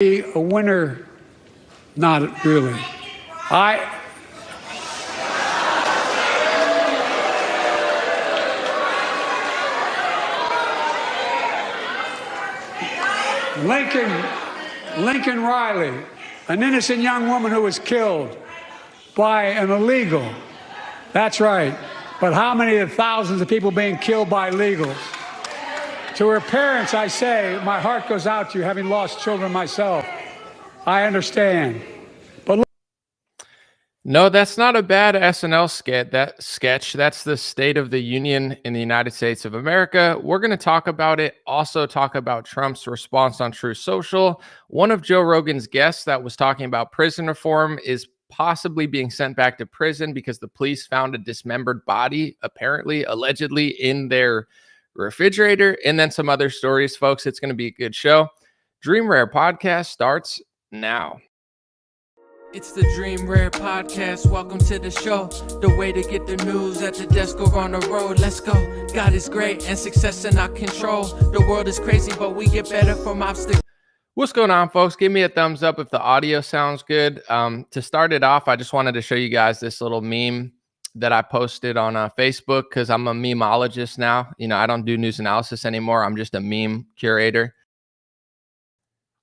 Be a winner, not really. Lincoln Riley, an innocent young woman who was killed by an illegal. That's right. But how many of the thousands of people being killed by illegals? To her parents, I say, my heart goes out to you, having lost children myself. I understand. But no, that's not a bad SNL sketch. That's the State of the Union in the United States of America. We're going to talk about it. Also talk about Trump's response on Truth Social. One of Joe Rogan's guests that was talking about prison reform is possibly being sent back to prison because the police found a dismembered body, apparently, allegedly, in their refrigerator. And then some other stories, folks. It's going to be a good show. Dream Rare Podcast starts now. It's the Dream Rare Podcast. Welcome to the show. The way to get the news at the desk or on the road. Let's go. God is great and success in our control. The world is crazy, but we get better from obstacles. What's going on, folks? Give me a thumbs up if the audio sounds good. To start it off, I just wanted to show you guys this little meme that I posted on Facebook because I'm a memeologist now. You know, I don't do news analysis anymore. I'm just a meme curator.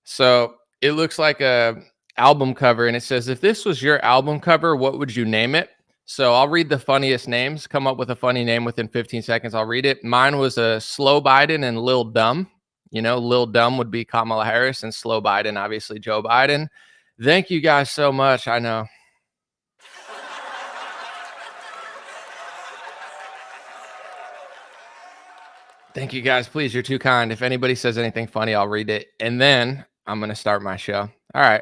So it looks like a album cover, and it says, if this was your album cover, what would you name it? So I'll read the funniest names. Come up with a funny name within 15 seconds. I'll read it. Mine was a Slow Biden and Lil Dumb. You know, Lil Dumb would be Kamala Harris, and Slow Biden, obviously, Joe Biden. Thank you guys so much. I know. Thank you guys. Please, you're too kind. If anybody says anything funny, I'll read it. And then I'm going to start my show. All right.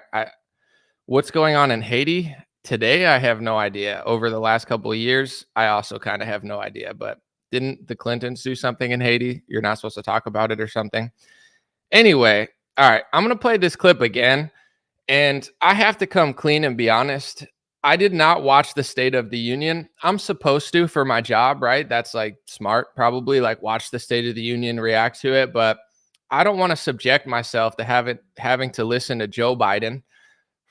What's going on in Haiti today? I have no idea. Over the last couple of years, I also kind of have no idea. But didn't the Clintons do something in Haiti? You're not supposed to talk about it or something. Anyway, all right. I'm going to play this clip again. And I have to come clean and be honest. I did not watch the State of the Union. I'm supposed to for my job, right? That's like smart, probably, like watch the State of the Union, react to it. But I don't want to subject myself to having to listen to Joe Biden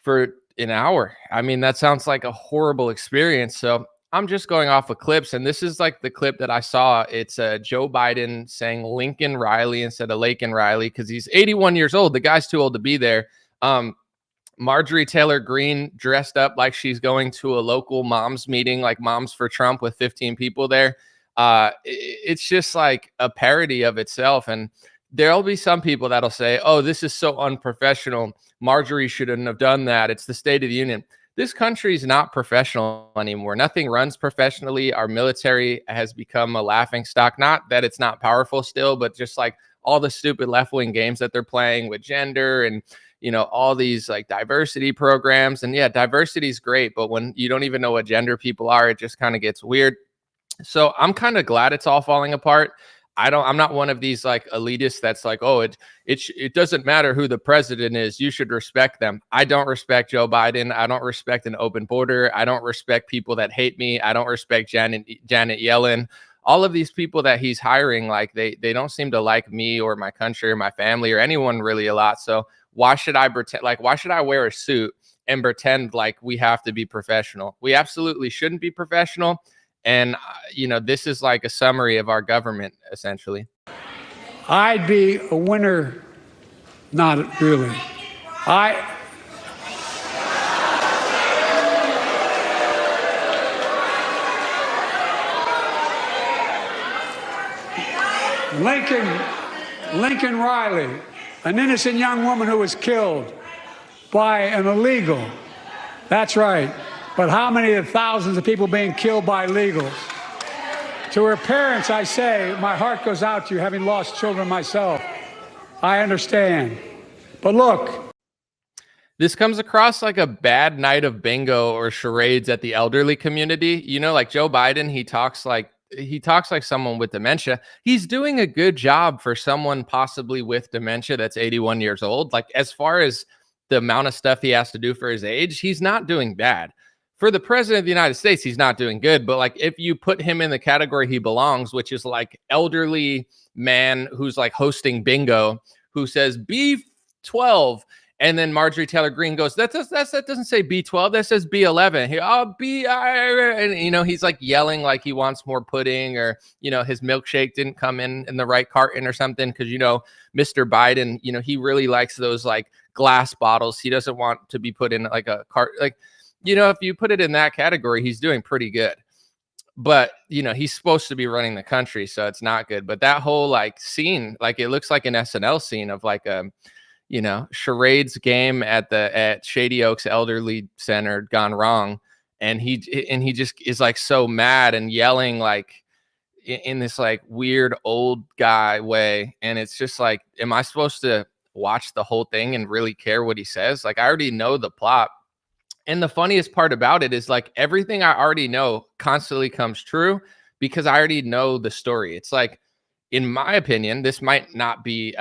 for an hour. I mean, that sounds like a horrible experience. So I'm just going off of clips. And this is like the clip that I saw. It's Joe Biden saying Lincoln Riley instead of Laken Riley because he's 81 years old. The guy's too old to be there. Marjorie Taylor Greene dressed up like she's going to a local moms meeting, like Moms for Trump with 15 people there. It's just like a parody of itself. And there'll be some people that'll say, oh, this is so unprofessional. Marjorie shouldn't have done that. It's the State of the Union. This country is not professional anymore. Nothing runs professionally. Our military has become a laughing stock. Not that it's not powerful still, but just like all the stupid left-wing games that they're playing with gender and, you know, all these like diversity programs. And yeah, diversity is great, but when you don't even know what gender people are, it just kind of gets weird. So I'm kind of glad it's all falling apart. I'm not one of these like elitists that's like, oh, it doesn't matter who the president is. You should respect them. I don't respect Joe Biden. I don't respect an open border. I don't respect people that hate me. I don't respect Janet Yellen. All of these people that he's hiring, like they don't seem to like me or my country or my family or anyone really a lot. So why should I pretend? Like, why should I wear a suit and pretend like we have to be professional? We absolutely shouldn't be professional. And, you know, this is like a summary of our government, essentially. I'd be a winner, not really. Lincoln Riley, an innocent young woman who was killed by an illegal. That's right. But how many of the thousands of people being killed by illegals? To her parents, I say, my heart goes out to you, having lost children myself. I understand. But look. This comes across like a bad night of bingo or charades at the elderly community. You know, like Joe Biden, he talks like someone with dementia. He's doing a good job for someone possibly with dementia that's 81 years old. Like, as far as the amount of stuff he has to do for his age, he's not doing bad. For the president of the United States, he's not doing good. But like, if you put him in the category he belongs, which is like elderly man who's like hosting bingo, who says B12 And then Marjorie Taylor Greene goes, that doesn't say B12, that says B11. And he's like yelling like he wants more pudding, or his milkshake didn't come in the right carton or something, because Mr. Biden, he really likes those like glass bottles. He doesn't want to be put in like a cart. Like, if you put it in that category, he's doing pretty good. But he's supposed to be running the country, so it's not good. But that whole like scene, like it looks like an SNL scene of like a charades game at Shady Oaks Elderly Center gone wrong. And he just is like so mad and yelling like in this like weird old guy way. And it's just like, am I supposed to watch the whole thing and really care what he says? Like, I already know the plot. And the funniest part about it is like everything I already know constantly comes true because I already know the story. It's like, in my opinion, this might not be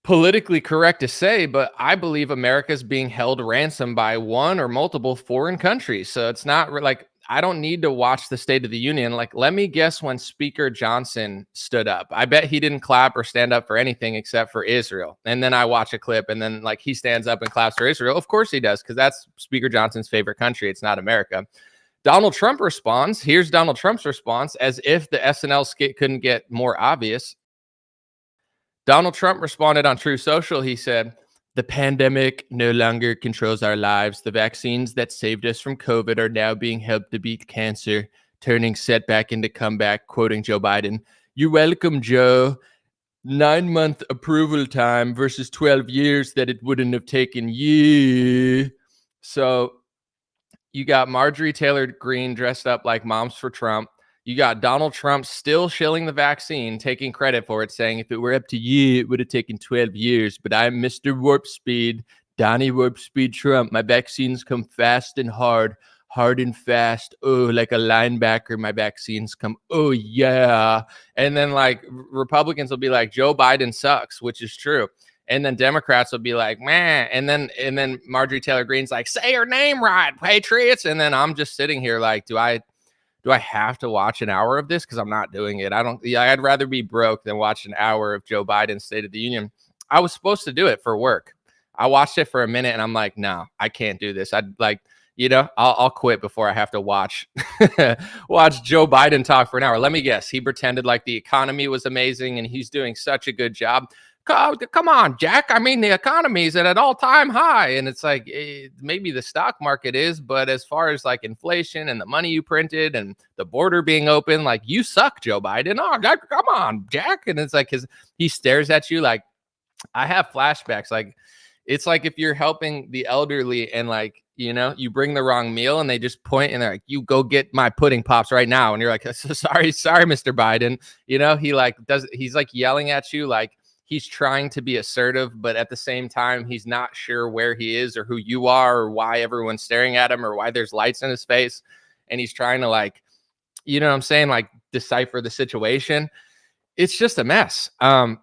politically correct to say, but I believe America's being held ransom by one or multiple foreign countries. So it's not like, I don't need to watch the State of the Union. Like, let me guess when Speaker Johnson stood up. I bet he didn't clap or stand up for anything except for Israel. And then I watch a clip and then like he stands up and claps for Israel. Of course he does, because that's Speaker Johnson's favorite country. It's not America. Donald Trump responds. Here's Donald Trump's response, as if the SNL skit couldn't get more obvious. Donald Trump responded on True Social. He said, "The pandemic no longer controls our lives. The vaccines that saved us from COVID are now being helped to beat cancer, turning setback into comeback," quoting Joe Biden. "You're welcome, Joe. 9-month approval time versus 12 years that it wouldn't have taken you." So you got Marjorie Taylor Greene dressed up like Moms for Trump. You got Donald Trump still shilling the vaccine, taking credit for it, saying, "If it were up to you, it would have taken 12 years. But I'm Mr. Warp Speed, Donnie Warp Speed Trump. My vaccines come fast and hard and fast. Oh, like a linebacker, my vaccines come. Oh, yeah." And then like Republicans will be like, "Joe Biden sucks," which is true. And then Democrats will be like, "Man." And then Marjorie Taylor Greene's like, "Say her name right, Patriots." And then I'm just sitting here like, do I have to watch an hour of this? Because I'm not doing it. I'd rather be broke than watch an hour of Joe Biden's State of the Union. I was supposed to do it for work. I watched it for a minute and I'm like, no, I can't do this. I'd like, I'll quit before I have to watch Joe Biden talk for an hour. Let me guess. He pretended like the economy was amazing and he's doing such a good job. Come on, Jack. I mean, the economy is at an all-time high. And it's like, maybe the stock market is, but as far as like inflation and the money you printed and the border being open, like, you suck, Joe Biden. Oh, come on, Jack. And it's like, he stares at you like, I have flashbacks. Like, it's like if you're helping the elderly and like, you bring the wrong meal and they just point and they're like, "You go get my pudding pops right now." And you're like, sorry, Mr. Biden. He's like yelling at you like, he's trying to be assertive, but at the same time, he's not sure where he is or who you are or why everyone's staring at him or why there's lights in his face. And he's trying to like, what I'm saying? Like decipher the situation. It's just a mess. Yeah,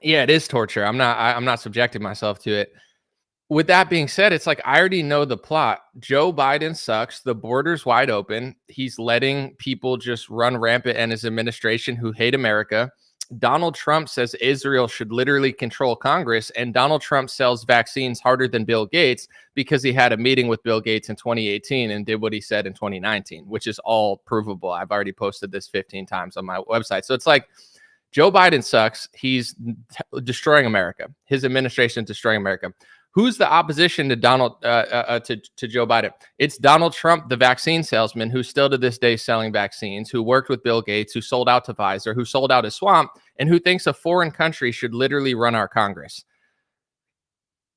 it is torture. I'm not subjecting myself to it. With that being said, it's like, I already know the plot. Joe Biden sucks. The border's wide open. He's letting people just run rampant in his administration who hate America. Donald Trump says Israel should literally control Congress, and Donald Trump sells vaccines harder than Bill Gates because he had a meeting with Bill Gates in 2018 and did what he said in 2019, which is all provable. I've already posted this 15 times on my website. So it's like, Joe Biden sucks. He's destroying America. His administration is destroying America. Who's the opposition to to Joe Biden? It's Donald Trump, the vaccine salesman, who's still to this day selling vaccines, who worked with Bill Gates, who sold out to Pfizer, who sold out his swamp, and who thinks a foreign country should literally run our Congress.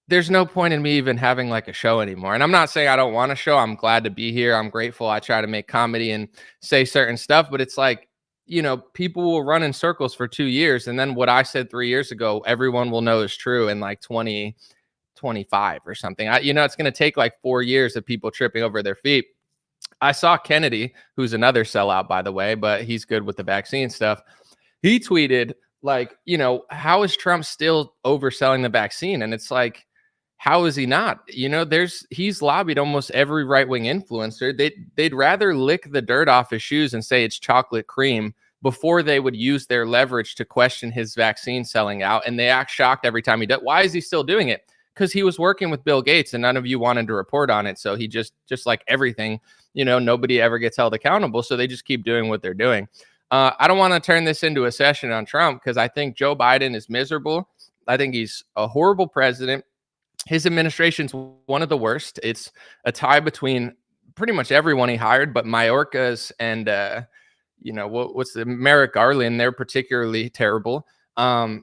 There's no point in me even having like a show anymore. And I'm not saying I don't want a show. I'm glad to be here. I'm grateful. I try to make comedy and say certain stuff, but it's like, people will run in circles for 2 years. And then what I said 3 years ago, everyone will know is true in like 2025 or something. It's going to take like 4 years of people tripping over their feet. I saw Kennedy, who's another sellout, by the way, but he's good with the vaccine stuff. He tweeted like, how is Trump still overselling the vaccine? And it's like, how is he not? He's lobbied almost every right-wing influencer. They'd rather lick the dirt off his shoes and say it's chocolate cream before they would use their leverage to question his vaccine selling out. And they act shocked every time he does. Why is he still doing it? Because he was working with Bill Gates and none of you wanted to report on it. So he just like everything, nobody ever gets held accountable. So they just keep doing what they're doing. I don't want to turn this into a session on Trump because I think Joe Biden is miserable. I think he's a horrible president. His administration's one of the worst. It's a tie between pretty much everyone he hired, but Mayorkas and, what's the Merrick Garland, they're particularly terrible. But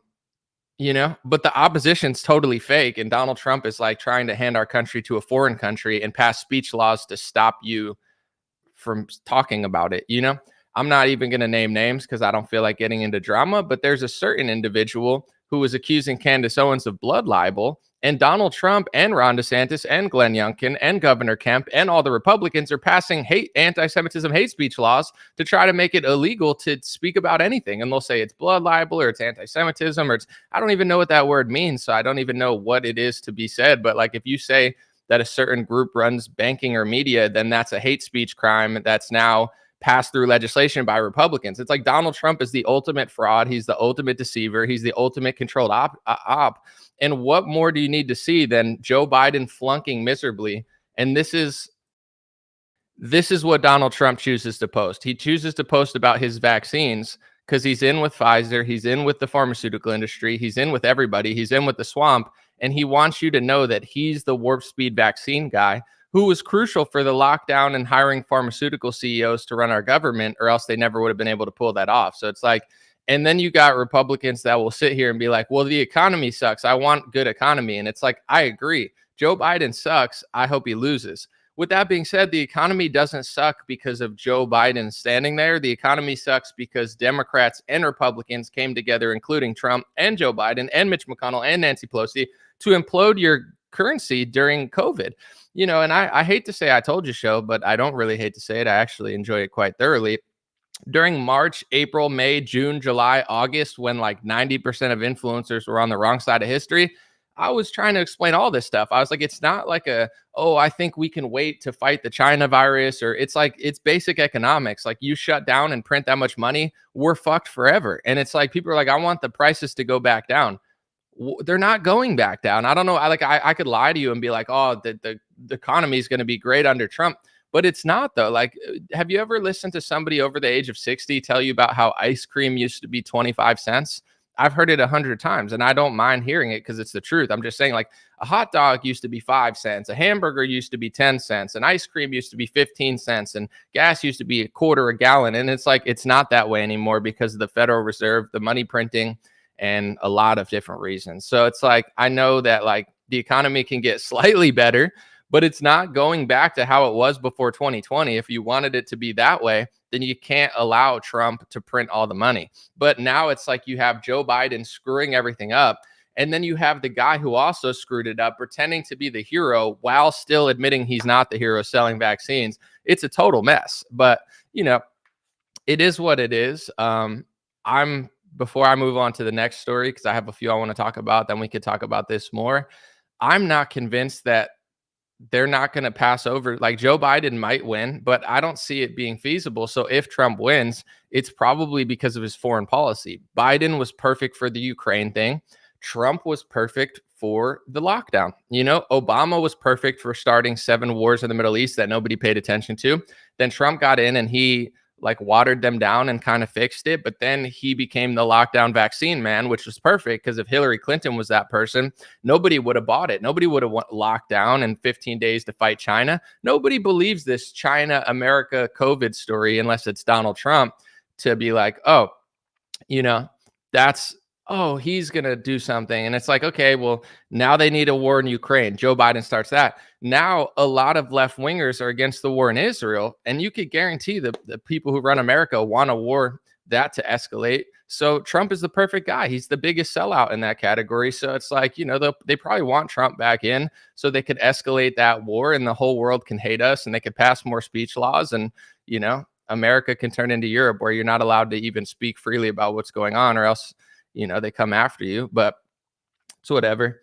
the opposition's totally fake. And Donald Trump is like trying to hand our country to a foreign country and pass speech laws to stop you from talking about it. I'm not even going to name names because I don't feel like getting into drama, but there's a certain individual who was accusing Candace Owens of blood libel, and Donald Trump and Ron DeSantis and Glenn Youngkin and Governor Kemp and all the Republicans are passing anti-Semitism, hate speech laws to try to make it illegal to speak about anything. And they'll say it's blood libel or it's anti-Semitism or I don't even know what that word means. So I don't even know what it is to be said. But like if you say that a certain group runs banking or media, then that's a hate speech crime that's now passed through legislation by Republicans. It's like Donald Trump is the ultimate fraud. He's the ultimate deceiver. He's the ultimate controlled op. And what more do you need to see than Joe Biden flunking miserably? And this is what Donald Trump chooses to post. He chooses to post about his vaccines because he's in with Pfizer. He's in with the pharmaceutical industry. He's in with everybody. He's in with the swamp. And he wants you to know that he's the warp speed vaccine guy who was crucial for the lockdown and hiring pharmaceutical CEOs to run our government, or else they never would have been able to pull that off. So it's like, and then you got Republicans that will sit here and be like, well, the economy sucks. I want good economy. And it's like, I agree. Joe Biden sucks. I hope he loses. With that being said, the economy doesn't suck because of Joe Biden standing there. The economy sucks because Democrats and Republicans came together, including Trump and Joe Biden and Mitch McConnell and Nancy Pelosi, to implode your currency during COVID. And I hate to say I told you so, but I don't really hate to say it. I actually enjoy it quite thoroughly. During March, April, May, June, July, August, when like 90% of influencers were on the wrong side of history, I was trying to explain all this stuff. I was like, it's not like I think we can wait to fight the China virus, or it's like, it's basic economics. Like you shut down and print that much money, we're fucked forever. And it's like, people are like, I want the prices to go back down. They're not going back down. I don't know. I could lie to you and be like, oh, the economy is going to be great under Trump, but it's not though. Like, have you ever listened to somebody over the age of 60 tell you about how ice cream used to be 25 cents? I've heard it 100 times and I don't mind hearing it because it's the truth. I'm just saying, like, a hot dog used to be 5 cents. A hamburger used to be 10 cents. And ice cream used to be 15 cents. And gas used to be $0.25 a gallon. And it's like, it's not that way anymore because of the Federal Reserve, the money printing, and a lot of different reasons. So it's like, I know that like the economy can get slightly better, but it's not going back to how it was before 2020. If you wanted it to be that way, then you can't allow Trump to print all the money. But now it's like you have Joe Biden screwing everything up. And then you have the guy who also screwed it up, pretending to be the hero while still admitting he's not the hero, selling vaccines. It's a total mess. But, it is what it is. Before I move on to the next story, because I have a few I want to talk about, then we could talk about this more. I'm not convinced that they're not going to pass over. Like Joe Biden might win, but I don't see it being feasible. So if Trump wins, it's probably because of his foreign policy. Biden was perfect for the Ukraine thing. Trump was perfect for the lockdown. Obama was perfect for starting 7 wars in the Middle East that nobody paid attention to. Then Trump got in and he like watered them down and kind of fixed it. But then he became the lockdown vaccine man, which was perfect because if Hillary Clinton was that person, nobody would have bought it. Nobody would have locked down in 15 days to fight China. Nobody believes this China, America, COVID story unless it's Donald Trump to be like, he's going to do something. And it's like, okay, well, now they need a war in Ukraine. Joe Biden starts that. Now, a lot of left wingers are against the war in Israel. And you could guarantee the people who run America want a war that to escalate. So Trump is the perfect guy. He's the biggest sellout in that category. So it's like, they probably want Trump back in so they could escalate that war and the whole world can hate us and they could pass more speech laws. And, America can turn into Europe where you're not allowed to even speak freely about what's going on or else they come after you, but it's whatever.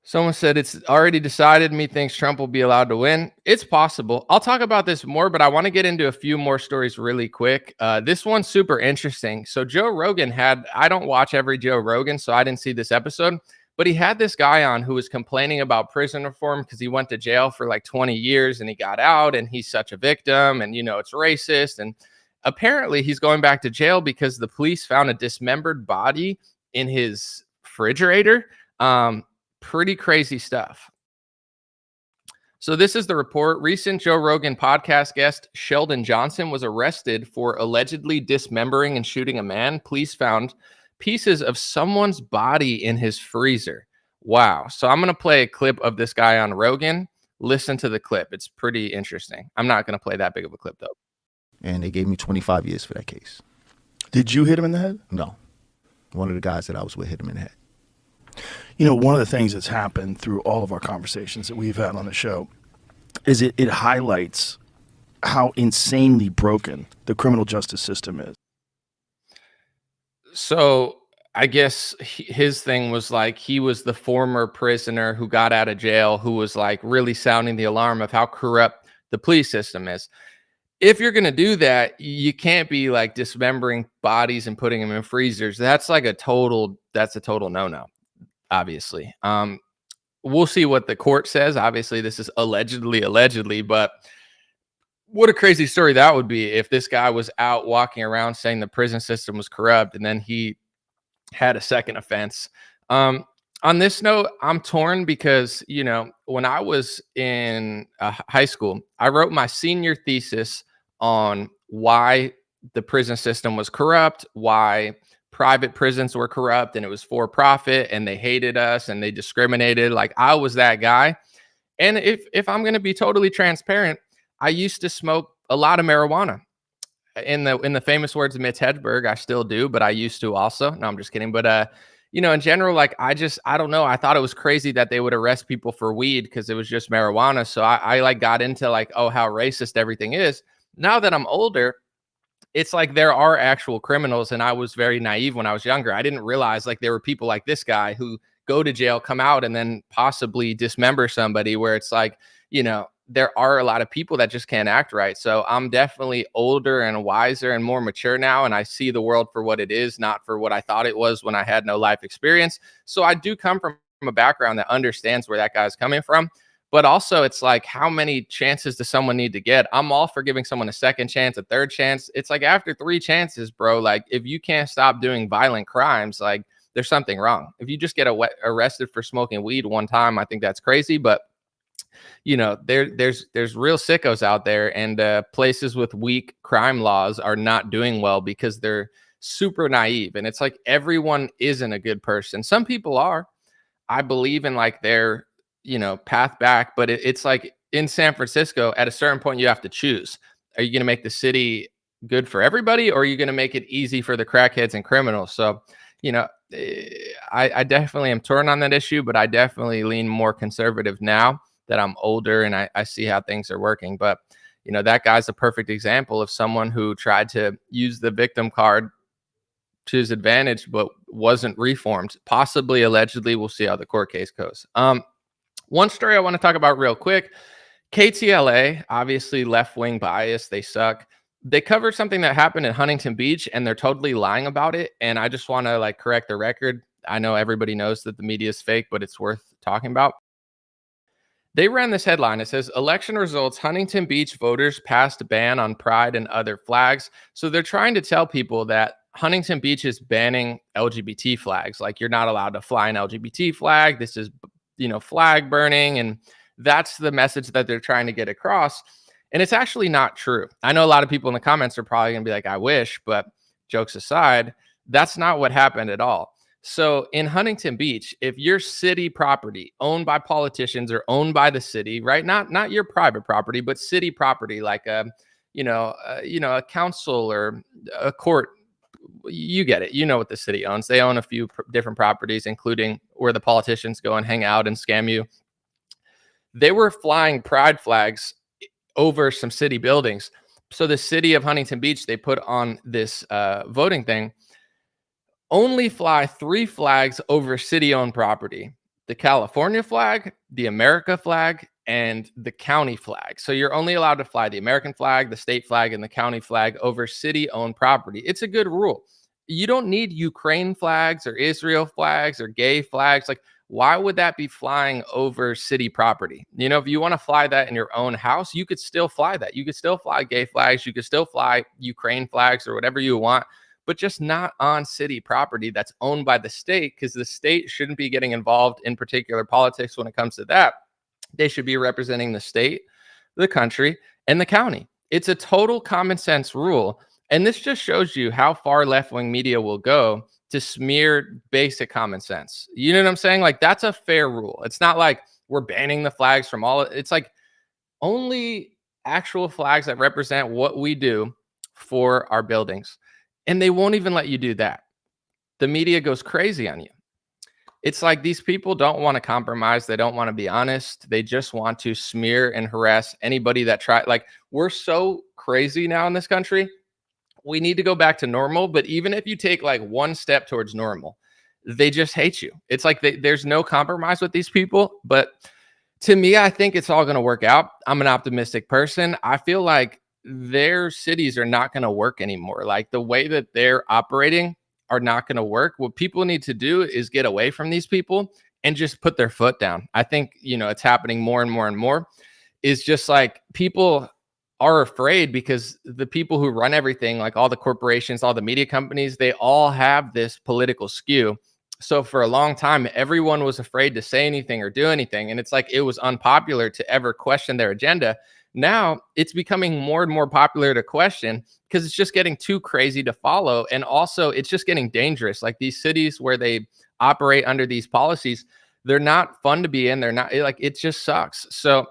Someone said it's already decided. Methinks Trump will be allowed to win. It's possible. I'll talk about this more, but I want to get into a few more stories really quick. This one's super interesting. So Joe Rogan I don't watch every Joe Rogan, so I didn't see this episode, but he had this guy on who was complaining about prison reform because he went to jail for like 20 years and he got out and he's such a victim and, it's racist. And apparently he's going back to jail because the police found a dismembered body in his refrigerator. Pretty crazy stuff. So this is the report. Recent Joe Rogan podcast guest Sheldon Johnson was arrested for allegedly dismembering and shooting a man. Police found pieces of someone's body in his freezer. Wow. So I'm going to play a clip of this guy on Rogan. Listen to the clip. It's pretty interesting. I'm not going to play that big of a clip, though. And they gave me 25 years for that case. Did you hit him in the head? No. One of the guys that I was with hit him in the head. One of the things that's happened through all of our conversations that we've had on the show is it highlights how insanely broken the criminal justice system is. So I guess his thing was like he was the former prisoner who got out of jail who was like really sounding the alarm of how corrupt the police system is. If you're going to do that, you can't be like dismembering bodies and putting them in freezers. That's a total no-no. Obviously. We'll see what the court says. Obviously, this is allegedly, but what a crazy story that would be if this guy was out walking around saying the prison system was corrupt and then he had a second offense. On this note, I'm torn because, when I was in high school, I wrote my senior thesis on why the prison system was corrupt, why private prisons were corrupt and it was for profit and they hated us and they discriminated. Like I was that guy. And if I'm going to be totally transparent, I used to smoke a lot of marijuana. In the famous words of Mitch Hedberg, I still do, but I used to also. No, I'm just kidding. But in general, like I don't know. I thought it was crazy that they would arrest people for weed because it was just marijuana. So I like got into like, oh, how racist everything is. Now that I'm older, it's like there are actual criminals, and I was very naive when I was younger. I didn't realize like there were people like this guy who go to jail, come out, and then possibly dismember somebody, where it's like, there are a lot of people that just can't act right. So I'm definitely older and wiser and more mature now, and I see the world for what it is, not for what I thought it was when I had no life experience. So I do come from a background that understands where that guy's coming from. But also, it's like, how many chances does someone need to get? I'm all for giving someone a second chance, a third chance. It's like after 3 chances, bro, like if you can't stop doing violent crimes, like there's something wrong. If you just get arrested for smoking weed one time, I think that's crazy. But, there's real sickos out there, and places with weak crime laws are not doing well because they're super naive. And it's like everyone isn't a good person. Some people are. I believe in like their path back, but it's like in San Francisco, at a certain point, you have to choose. Are you going to make the city good for everybody, or are you going to make it easy for the crackheads and criminals? So, I definitely am torn on that issue, but I definitely lean more conservative now that I'm older and I see how things are working. But, that guy's a perfect example of someone who tried to use the victim card to his advantage, but wasn't reformed. Possibly, allegedly, we'll see how the court case goes. One story I want to talk about real quick. KTLA, obviously left-wing bias. They suck. They covered something that happened in Huntington Beach, and they're totally lying about it. And I just want to correct the record. I know everybody knows that the media is fake, but it's worth talking about. They ran this headline. It says, election results, Huntington Beach voters passed ban on pride and other flags. So they're trying to tell people that Huntington Beach is banning LGBT flags. Like you're not allowed to fly an LGBT flag. This is flag burning. And that's the message that they're trying to get across. And it's actually not true. I know a lot of people in the comments are probably going to be like, I wish, but jokes aside, that's not what happened at all. So in Huntington Beach, if your city property owned by politicians or owned by the city, right? Not your private property, but city property, like a council or a court, you get it. You know what the city owns. They own a few different properties, including where the politicians go and hang out and scam you. They were flying pride flags over some city buildings. So the city of Huntington Beach, they put on this voting thing, only fly 3 flags over city-owned property. the California flag, the America flag, and the county flag. So you're only allowed to fly the American flag, the state flag, and the county flag over city-owned property. It's a good rule. You don't need Ukraine flags or Israel flags or gay flags. Like, why would that be flying over city property? You know, if you want to fly that in your own house, you could still fly that. You could still fly gay flags. You could still fly Ukraine flags or whatever you want, but just not on city property that's owned by the state, because the state shouldn't be getting involved in particular politics when it comes to that. They should be representing the state, the country, and the county. It's a total common sense rule. And this just shows you how far left-wing media will go to smear basic common sense. You know what I'm saying? Like, that's a fair rule. It's not like we're banning the flags from all. It's like only actual flags that represent what we do for our buildings. And they won't even let you do that. The media goes crazy on you. It's like these people don't want to compromise. They don't want to be honest. They just want to smear and harass anybody that try. Like, we're so crazy now in this country. We need to go back to normal. But even if you take like one step towards normal, they just hate you. It's like there's no compromise with these people. But to me, I think it's all going to work out. I'm an optimistic person. I feel like their cities are not going to work anymore. Like, the way that they're operating are not going to work. What people need to do is get away from these people and just put their foot down. I think, you know, it's happening more and more and more. Is just like people are afraid because the people who run everything, like all the corporations, all the media companies, they all have this political skew. So for a long time, everyone was afraid to say anything or do anything. And it's like it was unpopular to ever question their agenda. Now it's becoming more and more popular to question because it's just getting too crazy to follow. And also it's just getting dangerous. Like, these cities where they operate under these policies, they're not fun to be in. They're not, like, it just sucks. So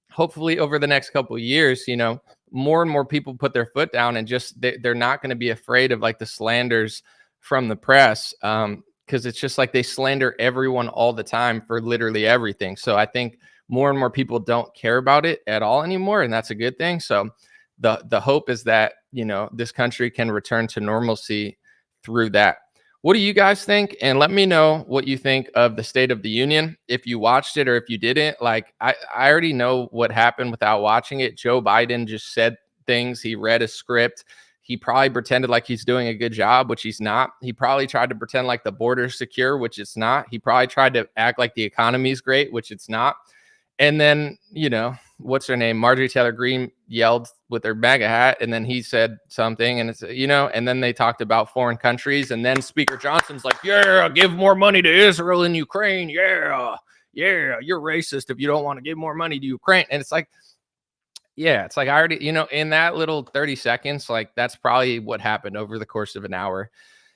hopefully over the next couple of years, you know, more and more people put their foot down and just they're not going to be afraid of like the slanders from the press, because it's just like they slander everyone all the time for literally everything. So I think more and more people don't care about it at all anymore, and that's a good thing. So the hope is that, you know, this country can return to normalcy through that. What do you guys think? And let me know what you think of the State of the Union. If you watched it or if you didn't. Like, I already know what happened without watching it. Joe Biden just said things. He read a script. He probably pretended like he's doing a good job, which he's not. He probably tried to pretend like the border's secure, which it's not. He probably tried to act like the economy's great, which it's not. And then, you know, what's her name? Marjorie Taylor Greene yelled with her MAGA hat, and then he said something, and it's, you know, and then they talked about foreign countries, and then Speaker Johnson's like, yeah, give more money to Israel and Ukraine. Yeah, you're racist if you don't want to give more money to Ukraine. And it's like, yeah, it's like I already, you know, in that little 30 seconds, like that's probably what happened over the course of an hour.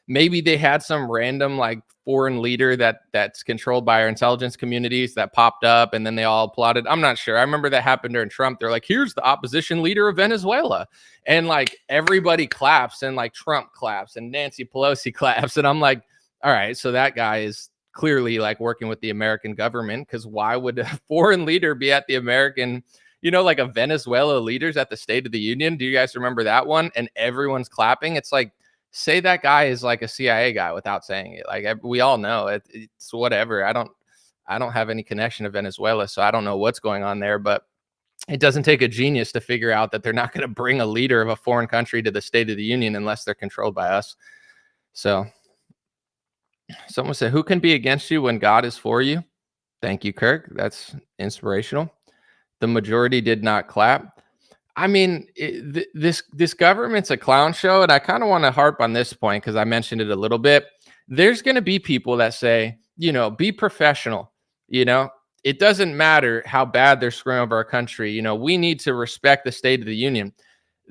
Maybe they had some random like foreign leader that's controlled by our intelligence communities that popped up, and then they all applauded. I'm not sure. I remember that happened during Trump. They're like, here's the opposition leader of Venezuela. And like everybody claps, and like Trump claps and Nancy Pelosi claps. And I'm like, all right, so that guy is clearly like working with the American government, because why would a foreign leader be at the American, you know, like a Venezuela leader's at the State of the Union? Do you guys remember that one? And everyone's clapping. It's like, say that guy is like a CIA guy without saying it. Like, we all know it's whatever. I don't have any connection to Venezuela, so I don't know what's going on there, but it doesn't take a genius to figure out that they're not going to bring a leader of a foreign country to the State of the Union unless they're controlled by us. So someone said, who can be against you when God is for you? Thank you, Kirk. That's inspirational. The majority did not clap. I mean, this government's a clown show, and I kind of want to harp on this point because I mentioned it a little bit. There's going to be people that say, you know, be professional. You know, it doesn't matter how bad they're screwing over our country. You know, we need to respect the State of the Union.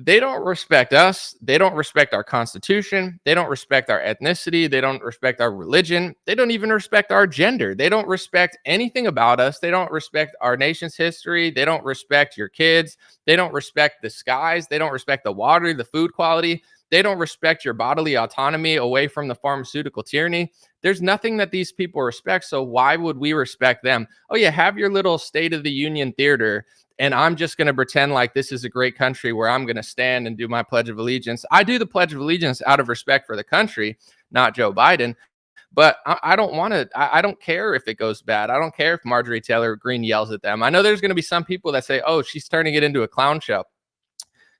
They don't respect us. They don't respect our Constitution. They don't respect our ethnicity. They don't respect our religion. They don't even respect our gender. They don't respect anything about us. They don't respect our nation's history. They don't respect your kids. They don't respect the skies. They don't respect the water, the food quality. They don't respect your bodily autonomy away from the pharmaceutical tyranny. There's nothing that these people respect. So why would we respect them? Oh yeah, have your little State of the Union theater, and I'm just going to pretend like this is a great country where I'm going to stand and do my Pledge of Allegiance. I do the Pledge of Allegiance out of respect for the country, not Joe Biden. But I don't want to, I don't care if it goes bad. I don't care if Marjorie Taylor Greene yells at them. I know there's going to be some people that say, oh, she's turning it into a clown show.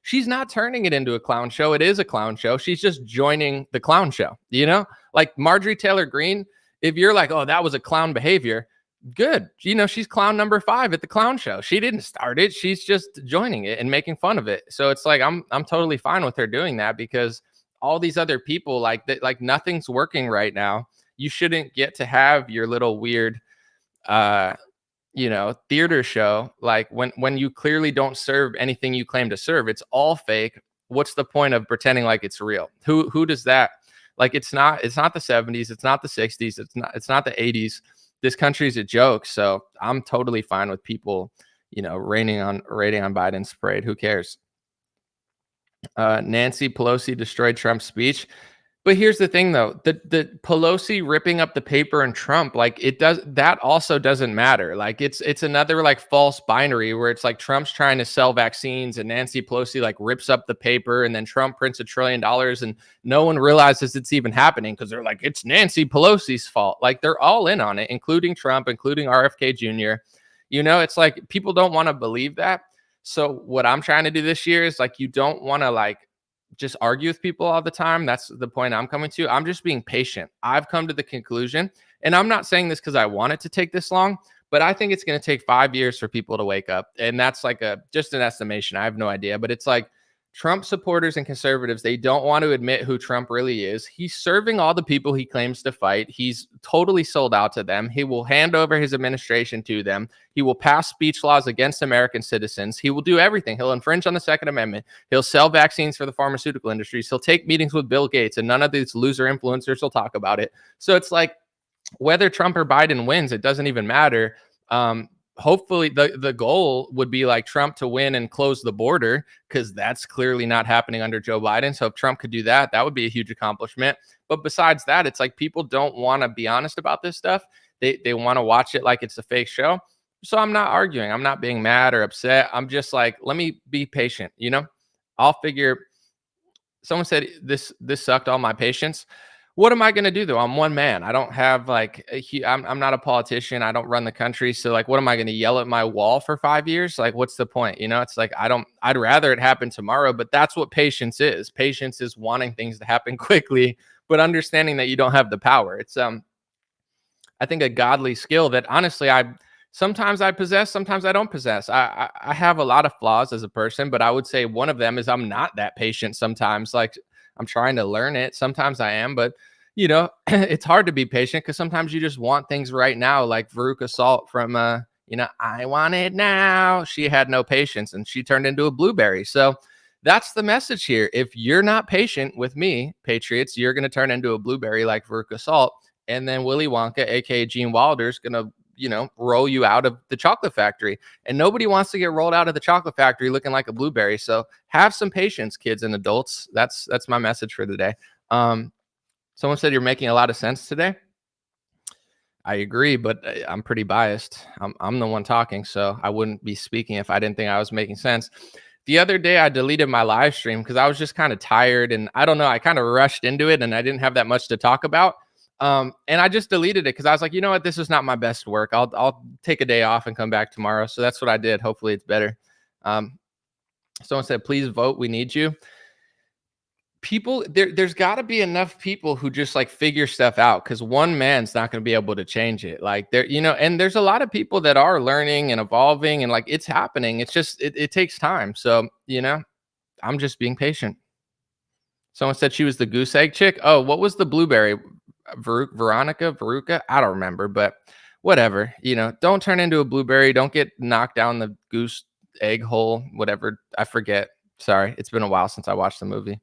She's not turning it into a clown show. It is a clown show. She's just joining the clown show, you know? Like Marjorie Taylor Greene, if you're like, oh, that was a clown behavior, good. You know, she's clown number 5 at the clown show. She didn't start it. She's just joining it and making fun of it. So it's like, I'm totally fine with her doing that, because all these other people, like that, like nothing's working right now. You shouldn't get to have your little weird, theater show. Like when you clearly don't serve anything you claim to serve, it's all fake. What's the point of pretending like it's real? Who does that? Like, it's not the 70s. It's not the 60s. It's not the 80s. This country's a joke. So I'm totally fine with people, rating on Biden's parade. Who cares? Nancy Pelosi destroyed Trump's speech. But here's the thing, though, the Pelosi ripping up the paper and Trump, like that also doesn't matter. Like it's another like false binary where it's like Trump's trying to sell vaccines and Nancy Pelosi like rips up the paper, and then Trump prints $1 trillion and no one realizes it's even happening because they're like, it's Nancy Pelosi's fault. Like they're all in on it, including Trump, including RFK Jr. It's like people don't want to believe that. So what I'm trying to do this year is like, you don't want to like just argue with people all the time. That's the point I'm coming to. I'm just being patient. I've come to the conclusion, and I'm not saying this because I want it to take this long, but I think it's going to take 5 years for people to wake up. And that's like just an estimation. I have no idea, but it's like Trump supporters and conservatives, they don't want to admit who Trump really is. He's serving all the people he claims to fight. He's totally sold out to them. He will hand over his administration to them. He will pass speech laws against American citizens. He will do everything. He'll infringe on the Second Amendment. He'll sell vaccines for the pharmaceutical industries. He'll take meetings with Bill Gates, and none of these loser influencers will talk about it. So it's like, whether Trump or Biden wins, it doesn't even matter. Hopefully the goal would be like Trump to win and close the border, because that's clearly not happening under Joe Biden. So if Trump could do that, that would be a huge accomplishment. But besides that, it's like people don't want to be honest about this stuff. They want to watch it like it's a fake show. So I'm not arguing. I'm not being mad or upset. I'm just like, let me be patient. I'll figure. Someone said this sucked all my patience. What am I going to do, though? I'm one man. I don't have like, I'm not a politician. I don't run the country. So like, what am I going to yell at my wall for 5 years? Like, what's the point? It's like, I'd rather it happen tomorrow, but that's what patience is. Patience is wanting things to happen quickly, but understanding that you don't have the power. It's, I think, a godly skill that honestly, sometimes I possess, sometimes I don't possess. I have a lot of flaws as a person, but I would say one of them is I'm not that patient sometimes. Like, I'm trying to learn it. Sometimes I am, but it's hard to be patient because sometimes you just want things right now. Like Veruca Salt from, I Want It Now. She had no patience and she turned into a blueberry. So that's the message here. If you're not patient with me, Patriots, you're going to turn into a blueberry like Veruca Salt. And then Willy Wonka, aka Gene Wilder, is going to, roll you out of the chocolate factory. And nobody wants to get rolled out of the chocolate factory looking like a blueberry. So have some patience, kids and adults. That's my message for today. Someone said you're making a lot of sense today. I agree, but I'm pretty biased. I'm the one talking, so I wouldn't be speaking if I didn't think I was making sense. The other day, I deleted my live stream because I was just kind of tired, and I don't know, I kind of rushed into it, and I didn't have that much to talk about. And I just deleted it because I was like, you know what, this is not my best work. I'll take a day off and come back tomorrow. So that's what I did. Hopefully it's better. Someone said, please vote. We need you. People, there's got to be enough people who just like figure stuff out, because one man's not going to be able to change it. Like and there's a lot of people that are learning and evolving, and like it's happening. It's just, it takes time. So, I'm just being patient. Someone said she was the goose egg chick. Oh, what was the blueberry? Veruca? I don't remember, but whatever. Don't turn into a blueberry. Don't get knocked down the goose egg hole, whatever. I forget. Sorry. It's been a while since I watched the movie.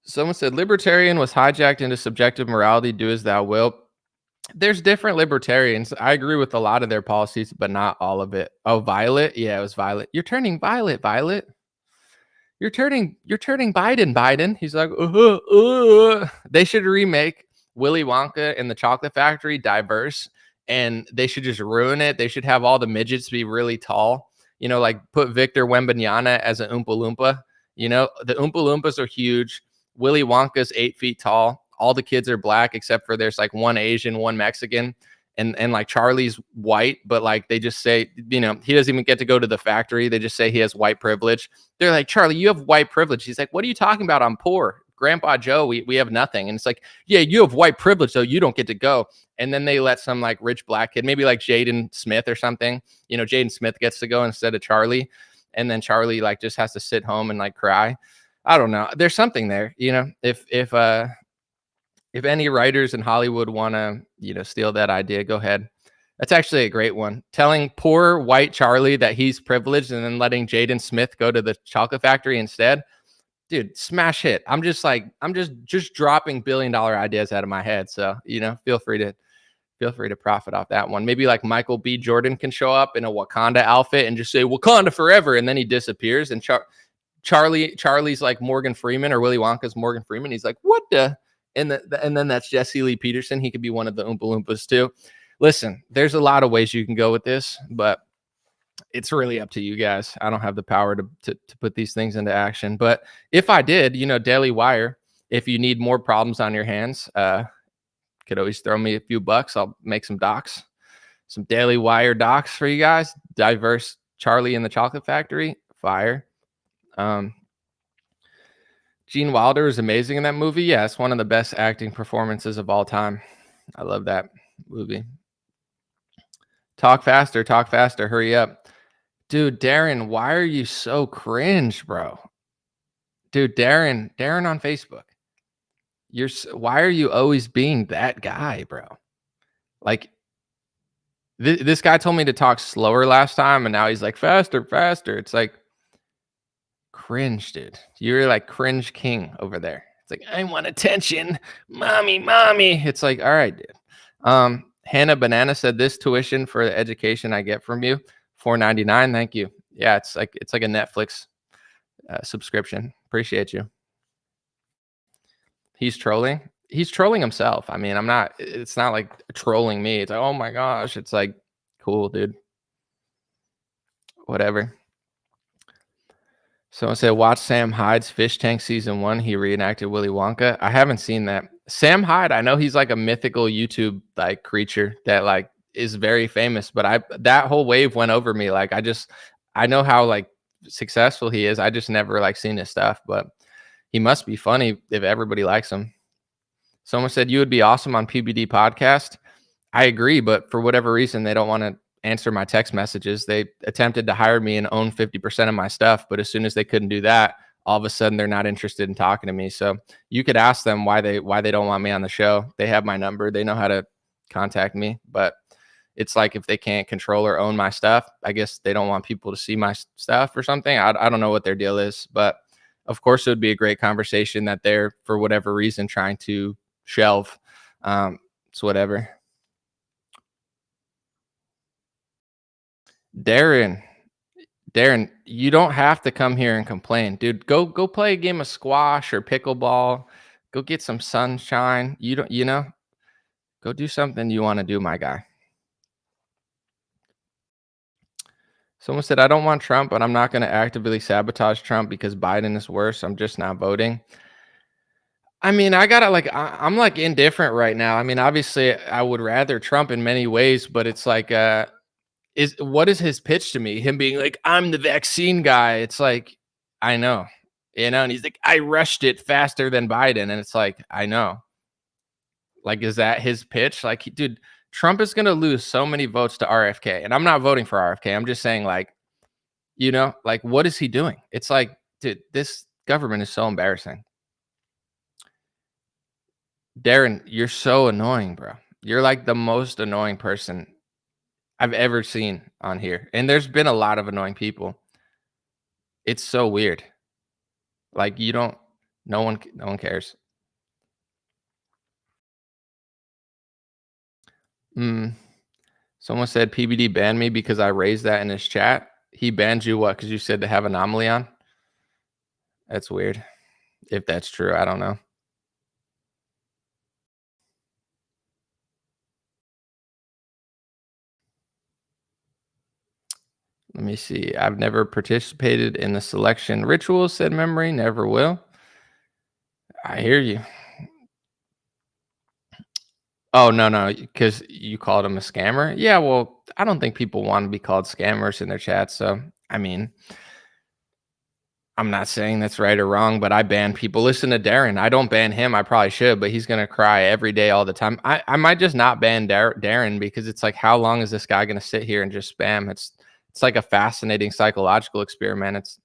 Someone said libertarian was hijacked into subjective morality. Do as thou wilt. There's different libertarians. I agree with a lot of their policies, but not all of it. Oh, Violet. Yeah, it was Violet. You're turning Violet. You're turning Biden. He's like, They should remake Willy Wonka and the Chocolate Factory diverse, and they should just ruin it. They should have all the midgets be really tall. Like put Victor Wembanyama as an Oompa Loompa. The Oompa Loompas are huge. Willy Wonka's 8 feet tall. all the kids are black except for there's like one Asian, one Mexican, and like Charlie's white, but like they just say, you know, he doesn't even get to go to the factory. They just say he has white privilege. They're like, Charlie, you have white privilege. He's like, what are you talking about? I'm poor. Grandpa Joe, we have nothing. And it's like, yeah, you have white privilege, though. You don't get to go. And then they let some like rich black kid, maybe like Jaden Smith or something. You know, Jaden Smith gets to go instead of Charlie. And then Charlie like just has to sit home and like cry. I don't know. There's something there, you know, if any writers in Hollywood want to, you know, steal that idea, go ahead. That's actually a great one. Telling poor white Charlie that he's privileged and then letting Jaden Smith go to the chocolate factory instead. Dude, smash hit. I'm just dropping $1 billion ideas out of my head. So, you know, feel free to profit off that one. Maybe like Michael B. Jordan can show up in a Wakanda outfit and just say Wakanda forever. And then he disappears. And Charlie's like Morgan Freeman, or Willy Wonka's Morgan Freeman. He's like, what the? And then that's Jesse Lee Peterson. He could be one of the Oompa Loompas too. Listen, there's a lot of ways you can go with this, but it's really up to you guys. I don't have the power to put these things into action. But if I did, you know, Daily Wire, if you need more problems on your hands, could always throw me a few bucks. I'll make some docs, some Daily Wire docs for you guys. Diverse Charlie in the Chocolate Factory, fire. Gene Wilder is amazing in that movie. Yeah, it's one of the best acting performances of all time. I love that movie. Talk faster, hurry up. Dude, Darren, why are you so cringe, bro? Dude, Darren on Facebook. Why are you always being that guy, bro? Like, this guy told me to talk slower last time, and now he's like, faster. It's like, cringe, dude. You're like cringe king over there. It's like, I want attention. Mommy. It's like, all right, dude. Hannah Banana said, this tuition for the education I get from you, $4.99. Thank you. Yeah, it's like a Netflix subscription. Appreciate you. He's trolling himself. I mean, it's not like trolling me. It's like, oh my gosh. It's like, cool, dude. Whatever. Someone said, watch Sam Hyde's Fish Tank season 1. He reenacted Willy Wonka. I haven't seen that. Sam Hyde, I know he's like a mythical YouTube like creature that like is very famous, but that whole wave went over me. Like I know how like successful he is. I just never like seen his stuff, but he must be funny if everybody likes him. Someone said, you would be awesome on PBD podcast. I agree, but for whatever reason, they don't want to answer my text messages. They attempted to hire me and own 50% of my stuff, but as soon as they couldn't do that, all of a sudden they're not interested in talking to me. So you could ask them why they don't want me on the show. They have my number. They know how to contact me, but it's like if they can't control or own my stuff, I guess they don't want people to see my stuff or something. I don't know what their deal is, but of course it would be a great conversation that they're, for whatever reason, trying to shelve. It's whatever. Darren, you don't have to come here and complain, dude. Go play a game of squash or pickleball. Go get some sunshine. Go do something you want to do, my guy. Someone said, I don't want Trump, but I'm not going to actively sabotage Trump because Biden is worse. I'm just not voting. I mean, I'm like indifferent right now. I mean, obviously I would rather Trump in many ways, but it's like, what is his pitch to me? Him being like, I'm the vaccine guy. It's like, I know, and he's like, I rushed it faster than Biden. And it's like, I know. Like, is that his pitch? Like, dude, Trump is going to lose so many votes to RFK. And I'm not voting for RFK. I'm just saying, like, like, what is he doing? It's like, dude, this government is so embarrassing. Darren, you're so annoying, bro. You're like the most annoying person I've ever seen on here. And there's been a lot of annoying people. It's so weird. Like, no one cares. Someone said PBD banned me because I raised that in his chat. He banned you what? Because you said to have anomaly on? That's weird. If that's true, I don't know. Let me see. I've never participated in the selection ritual, said Memory. Never will. I hear you. Oh, no, because you called him a scammer? Yeah, well, I don't think people want to be called scammers in their chats, so, I mean, I'm not saying that's right or wrong, but I ban people. Listen to Darren. I don't ban him. I probably should, but he's gonna cry every day, all the time. I might just not ban Darren because it's like, how long is this guy gonna sit here and just spam? It's like a fascinating psychological experiment. It's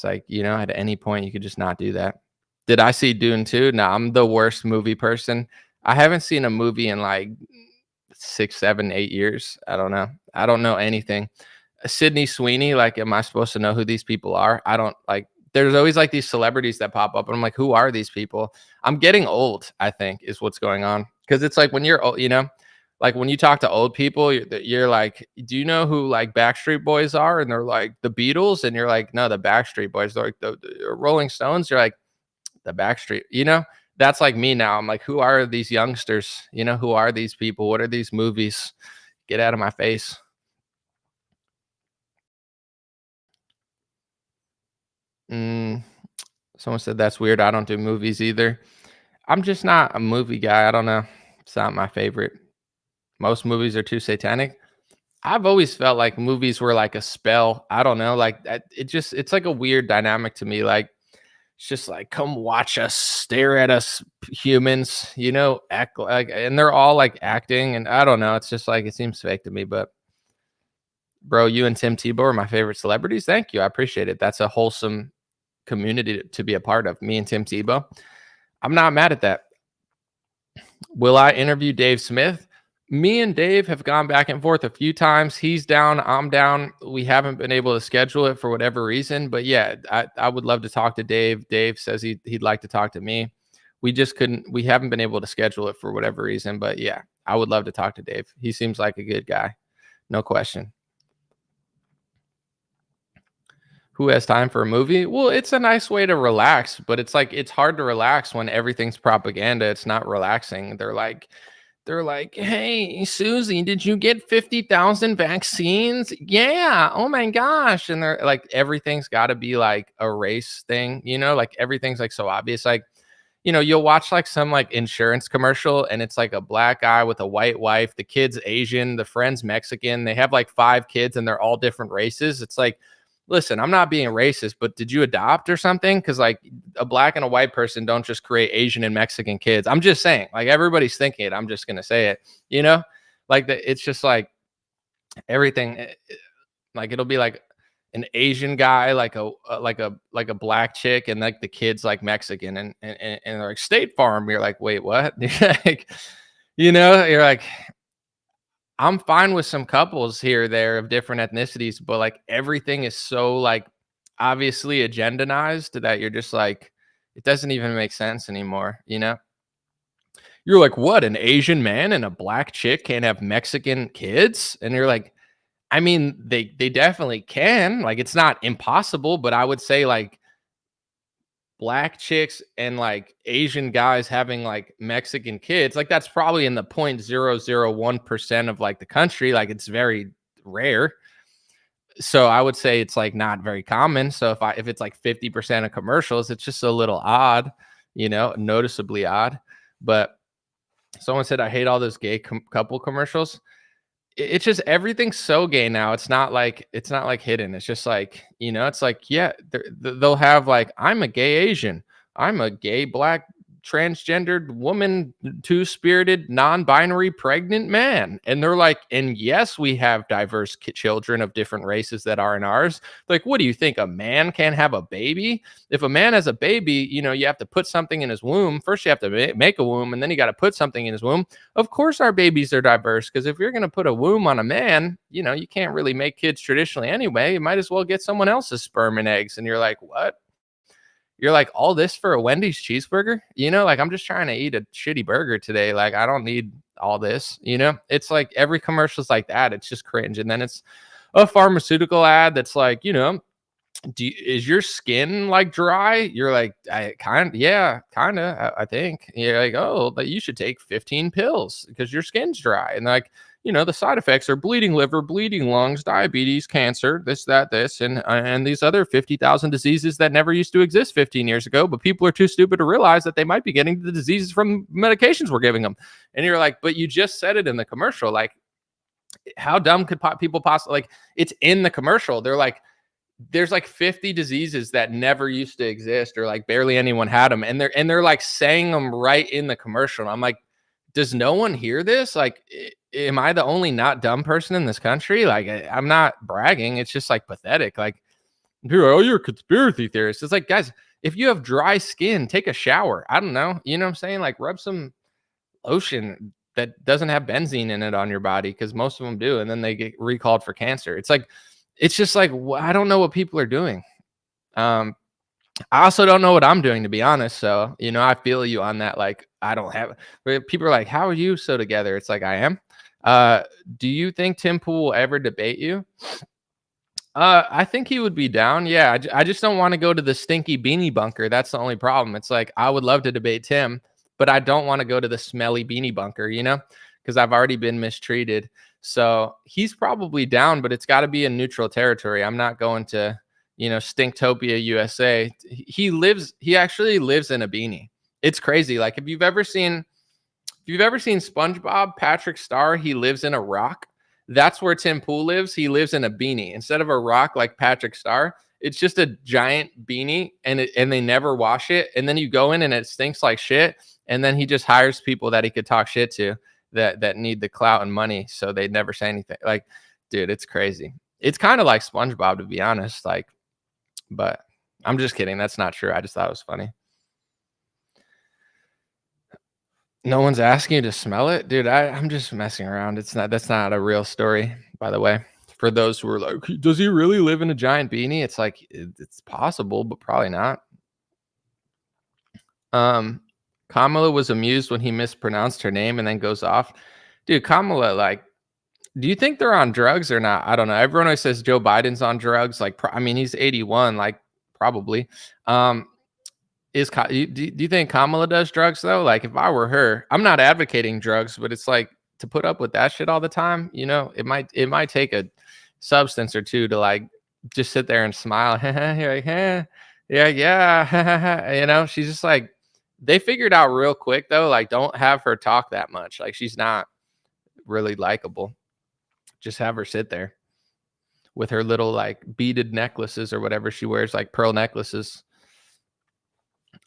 like, at any point you could just not do that. Did I see Dune 2? No, I'm the worst movie person. I haven't seen a movie in like 6, 7, 8 years. I don't know. I don't know anything. Sydney Sweeney, like, am I supposed to know who these people are? I don't like. There's always like these celebrities that pop up, and I'm like, who are these people? I'm getting old, I think, is what's going on. Because it's like when you're old, like when you talk to old people, you're like, do you know who like Backstreet Boys are? And they're like the Beatles, and you're like, no, the Backstreet Boys. They're like the Rolling Stones. You're like the Backstreet. That's like me now. I'm like, who are these youngsters? Who are these people? What are these movies? Get out of my face. Someone said that's weird. I don't do movies either. I'm just not a movie guy. I don't know. It's not my favorite. Most movies are too satanic. I've always felt like movies were like a spell. I don't know. Like it's like a weird dynamic to me. Like it's just like, come watch us, stare at us humans, act like, and they're all like acting. And I don't know. It's just like, it seems fake to me, but bro, you and Tim Tebow are my favorite celebrities. Thank you. I appreciate it. That's a wholesome community to be a part of. Me and Tim Tebow. I'm not mad at that. Will I interview Dave Smith? Me and Dave have gone back and forth a few times. He's down, I'm down. We haven't been able to schedule it for whatever reason, but yeah, I would love to talk to Dave. Dave says he'd like to talk to me. We haven't been able to schedule it for whatever reason, but yeah, I would love to talk to Dave. He seems like a good guy. No question. Who has time for a movie? Well, it's a nice way to relax, but it's like, it's hard to relax when everything's propaganda. It's not relaxing. They're like, hey, Susie, did you get 50,000 vaccines? Yeah. Oh my gosh. And they're like, everything's got to be like a race thing, like everything's like so obvious. Like, you'll watch like some like insurance commercial and it's like a black guy with a white wife. The kid's Asian, the friend's Mexican. They have like 5 kids and they're all different races. It's like, listen, I'm not being racist, but did you adopt or something? Because like a black and a white person don't just create Asian and Mexican kids. I'm just saying, like everybody's thinking it. I'm just gonna say it. Like it's just like everything. Like it'll be like an Asian guy, like a black chick, and like the kid's like Mexican, and they're like State Farm. You're like, wait, what? Like, you're like, I'm fine with some couples here or there of different ethnicities, but like everything is so like obviously agendanized that you're just like, it doesn't even make sense anymore, You're like, what? An Asian man and a black chick can't have Mexican kids? And you're like, I mean, they definitely can. Like, it's not impossible, but I would say like black chicks and like Asian guys having like Mexican kids, like that's probably in the 0.001% of like the country. Like it's very rare. So I would say it's like not very common. So if it's like 50% of commercials, it's just a little odd, noticeably odd. But someone said, I hate all those gay couple commercials. It's just everything's so gay now. It's not like hidden. It's just like, it's like, yeah, they'll have like, I'm a gay Asian. I'm a gay black transgendered woman, two-spirited, non-binary pregnant man. And they're like, and yes, we have diverse children of different races that aren't ours. Like, what do you think? A man can't have a baby? If a man has a baby, you have to put something in his womb. First, you have to make a womb, and then you got to put something in his womb. Of course, our babies are diverse, because if you're going to put a womb on a man, you can't really make kids traditionally anyway. You might as well get someone else's sperm and eggs. And you're like, what? You're like, all this for a Wendy's cheeseburger? Like, I'm just trying to eat a shitty burger today. Like, I don't need all this, It's like every commercial's like that. It's just cringe. And then it's a pharmaceutical ad that's like, is your skin like dry? You're like, yeah, kind of, I think. You're like, oh, but you should take 15 pills because your skin's dry. And like, the side effects are bleeding liver, bleeding lungs, diabetes, cancer, this, that, this, and these other 50,000 diseases that never used to exist 15 years ago. But people are too stupid to realize that they might be getting the diseases from medications we're giving them. And you're like, but you just said it in the commercial. Like, how dumb could people possibly, like, it's in the commercial. They're like, there's like 50 diseases that never used to exist, or like barely anyone had them. And they're like saying them right in the commercial. And I'm like, does no one hear this? Like, am I the only not dumb person in this country? Like, I'm not bragging. It's just like pathetic. Like, you're a conspiracy theorist. It's like, guys, if you have dry skin, take a shower. I don't know. You know what I'm saying? Like, rub some lotion that doesn't have benzene in it on your body, because most of them do. And then they get recalled for cancer. It's like, it's just like, I don't know what people are doing. I also don't know what I'm doing, to be honest. So, I feel you on that. Like, I don't have, people are like, how are you so together? It's like, I am. Do you think Tim Pool will ever debate you? I think he would be down. Yeah. I just don't want to go to the stinky beanie bunker. That's the only problem. It's like, I would love to debate Tim, but I don't want to go to the smelly beanie bunker, because I've already been mistreated. So he's probably down, but it's got to be in neutral territory. I'm not going to, Stinktopia, USA. He actually lives in a beanie. It's crazy. Like, if you've ever seen SpongeBob, Patrick Star, he lives in a rock. That's where Tim Pool lives. He lives in a beanie. Instead of a rock like Patrick Star, it's just a giant beanie, and they never wash it. And then you go in and it stinks like shit. And then he just hires people that he could talk shit to that need the clout and money, so they'd never say anything. Like, dude, it's crazy. It's kind of like SpongeBob, to be honest. Like, but I'm just kidding. That's not true. I just thought it was funny. No one's asking you to smell it, dude. I'm just messing around. That's not a real story, by the way. For those who are like, does he really live in a giant beanie? It's like, it's possible, but probably not. Kamala was amused when he mispronounced her name and then goes off. Dude, Kamala, like, do you think they're on drugs or not? I don't know. Everyone always says Joe Biden's on drugs. Like, he's 81, like, probably. Do you think Kamala does drugs, though? Like, if I were her, I'm not advocating drugs, but it's like, to put up with that shit all the time, it might take a substance or two to, like, just sit there and smile. You're like, yeah. She's just like, they figured out real quick, though, like, don't have her talk that much. Like, she's not really likable. Just have her sit there with her little, like, beaded necklaces or whatever she wears, like pearl necklaces.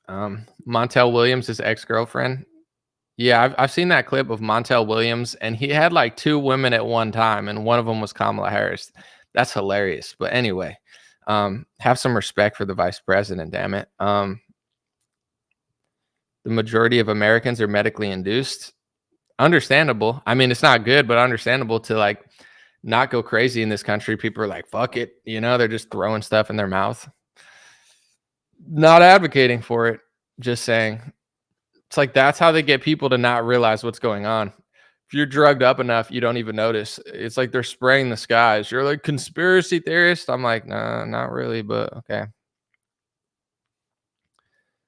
Montel Williams, his ex-girlfriend. Yeah, I've seen that clip of Montel Williams, and he had like 2 women at one time, and one of them was Kamala Harris. That's hilarious. But anyway, have some respect for the vice president, damn it. The majority of Americans are medically induced. Understandable. I mean, it's not good, but understandable to, like, not go crazy in this country. People are like, fuck it. They're just throwing stuff in their mouth. Not advocating for it. Just saying. It's like, that's how they get people to not realize what's going on. If you're drugged up enough, you don't even notice. It's like they're spraying the skies. You're like, conspiracy theorist. I'm like, nah, not really, but okay.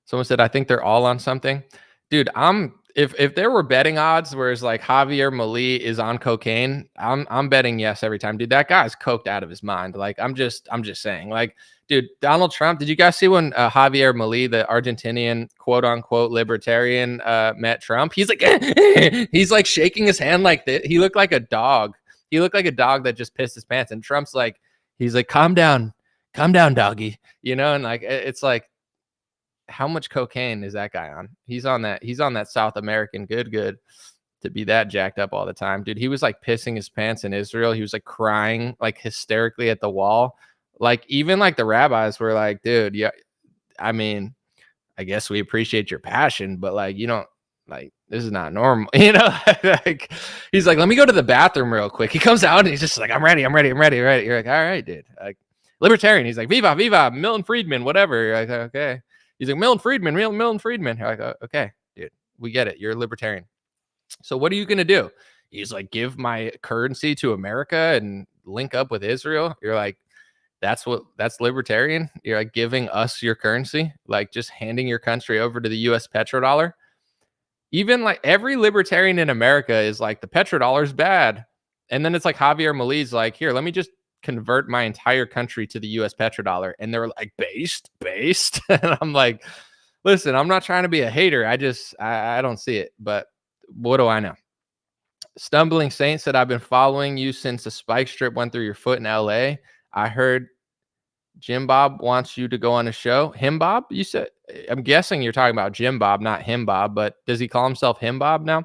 Someone said, I think they're all on something. Dude, if there were betting odds where it's like Javier Milei is on cocaine, I'm betting yes every time. Dude, that guy's coked out of his mind. Like, I'm just saying, like, dude, Donald Trump, did you guys see when Javier Milei, the Argentinian quote unquote libertarian, met Trump? He's like, he's like shaking his hand like this. He looked like a dog. He looked like a dog that just pissed his pants. And Trump's like, he's like, calm down, doggy. And like, it's like, how much cocaine is that guy on? He's on that South American good to be that jacked up all the time. Dude, he was like pissing his pants in Israel. He was like crying like hysterically at the wall. Like, even like the rabbis were like, dude, yeah, I mean, I guess we appreciate your passion, but like, you don't, like, this is not normal. Like, he's like, let me go to the bathroom real quick. He comes out and he's just like, I'm ready. You're like, all right, dude. Like, libertarian. He's like, viva, Milton Friedman, whatever. You're like, okay. He's like, Milton Friedman. You're like, okay, dude, we get it. You're a libertarian. So what are you going to do? He's like, give my currency to America and link up with Israel. You're like, that's libertarian. You're like giving us your currency, like just handing your country over to the US petrodollar. Even like every libertarian in America is like, the petrodollar is bad. And then it's like Javier Milei's like, here, let me just convert my entire country to the US petrodollar. And they were like, based. And I'm like, listen, I'm not trying to be a hater. I don't see it. But what do I know? Stumbling Saint said, I've been following you since the spike strip went through your foot in LA. I heard Jim Bob wants you to go on a show. Him Bob? You said, I'm guessing you're talking about Jim Bob, not him Bob, but does he call himself him Bob now?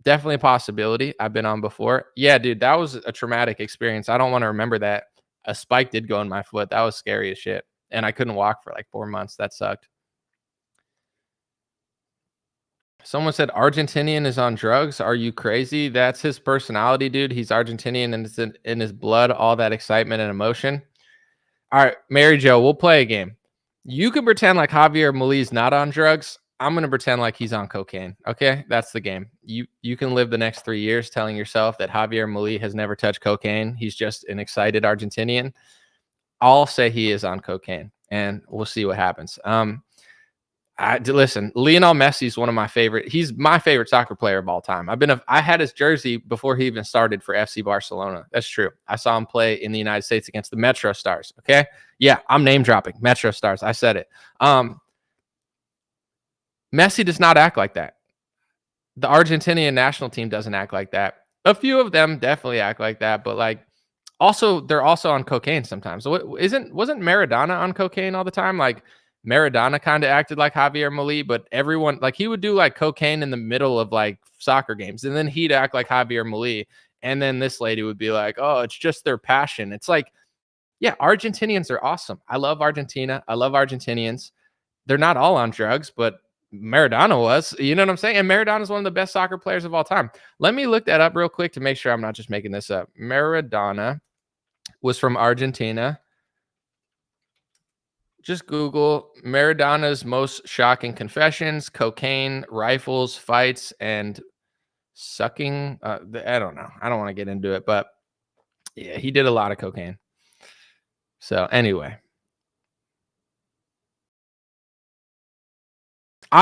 Definitely a possibility. I've been on before. Yeah, dude, that was a traumatic experience. I don't want to remember that. A spike did go in my foot. That was scary as shit. And I couldn't walk for like 4 months. That sucked. Someone said Argentinian is on drugs. Are you crazy? That's his personality, dude. He's Argentinian and it's in his blood, all that excitement and emotion. All right, Mary Jo, we'll play a game. You can pretend like Javier Milei's not on drugs. I'm going to pretend like he's on cocaine. Okay, that's the game. You can live the next 3 years telling yourself that Javier Milei has never touched cocaine. He's just an excited Argentinian. I'll say he is on cocaine, and we'll see what happens. Listen, Lionel Messi is one of my favorite. He's my favorite soccer player of all time. I had his jersey before he even started for FC Barcelona. That's true. I saw him play in the United States against the Metro Stars. Okay, yeah, I'm name dropping Metro Stars. I said it. Messi does not act like that. The Argentinian national team doesn't act like that. A few of them definitely act like that, but like they're also on cocaine sometimes. Wasn't Maradona on cocaine all the time? Like Maradona kind of acted like Javier Milei, but everyone, like, he would do like cocaine in the middle of like soccer games, and then he'd act like Javier Milei, and then this lady would be like, oh, it's just their passion. It's like, yeah, Argentinians are awesome. I love Argentina. I love Argentinians. They're not all on drugs, but Maradona was, you know what I'm saying? And Maradona is one of the best soccer players of all time. Let me look that up real quick to make sure I'm not just making this up. Maradona was from Argentina. Just Google Maradona's most shocking confessions, cocaine, rifles, fights, and sucking. I don't know. I don't want to get into it, but yeah, he did a lot of cocaine. So anyway.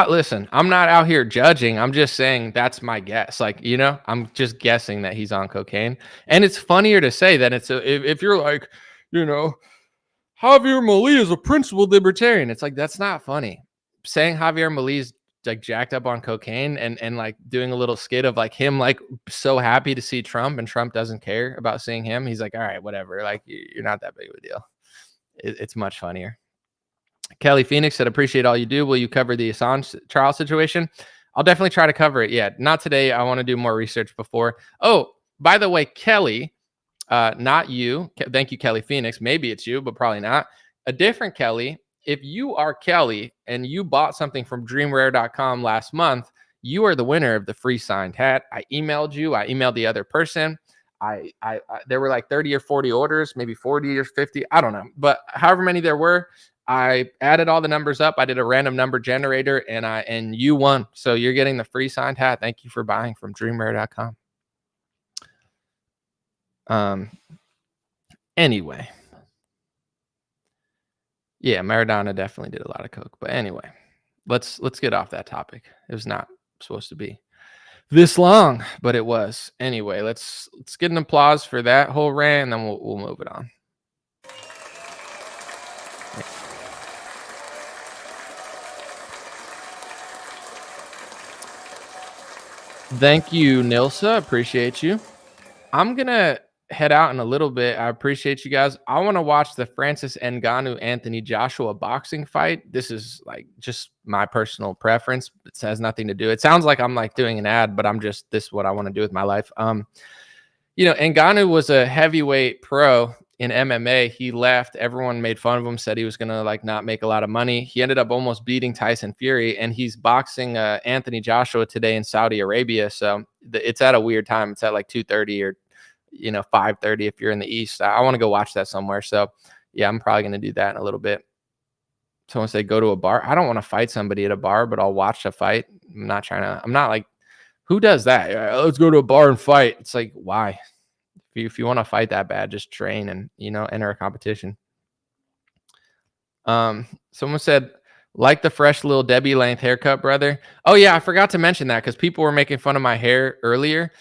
Listen, I'm not out here judging. I'm just saying that's my guess. Like, you know, I'm just guessing that he's on cocaine. And it's funnier to say that if you're like, you know, Javier Milei is a principled libertarian. It's like, that's not funny. Saying Javier Milei's like jacked up on cocaine and like doing a little skit of like him like so happy to see Trump and Trump doesn't care about seeing him. He's like, all right, whatever. Like, you're not that big of a deal. It's much funnier. Kelly Phoenix said, appreciate all you do. Will you cover the Assange trial situation? I'll definitely try to cover it. Yeah, not today. I want to do more research before. Oh, by the way, Kelly, not you. Thank you, Kelly Phoenix. Maybe it's you, but probably not. A different Kelly. If you are Kelly and you bought something from dreamrare.com last month, you are the winner of the free signed hat. I emailed you. I emailed the other person. There were like 30 or 40 orders, maybe 40 or 50. I don't know. But however many there were, I added all the numbers up. I did a random number generator and you won. So you're getting the free signed hat. Thank you for buying from dreamrare.com. Anyway. Yeah, Maradona definitely did a lot of coke. But anyway, let's get off that topic. It was not supposed to be this long, but it was. Anyway, let's get an applause for that whole rant, and then we'll move it on. Thank you, Nilsa. Appreciate you. I'm going to head out in a little bit. I appreciate you guys. I want to watch the Francis Ngannou Anthony Joshua boxing fight. This is like just my personal preference. It has nothing to do. It sounds like I'm like doing an ad, but this is what I want to do with my life. You know, Ngannou was a heavyweight pro in MMA. He left. Everyone made fun of him, said he was going to like not make a lot of money. He ended up almost beating Tyson Fury, and he's boxing Anthony Joshua today in Saudi Arabia. So it's at a weird time. It's at like 2:30 or 5:30 if you're in the East. I want to go watch that somewhere. So yeah, I'm probably going to do that in a little bit. Someone say go to a bar. I don't want to fight somebody at a bar, but I'll watch a fight. I'm not like, who does that? Let's go to a bar and fight. It's like, why? If you want to fight that bad, just train and, enter a competition. Someone said, like the fresh little Debbie length haircut, brother. Oh yeah, I forgot to mention that because people were making fun of my hair earlier.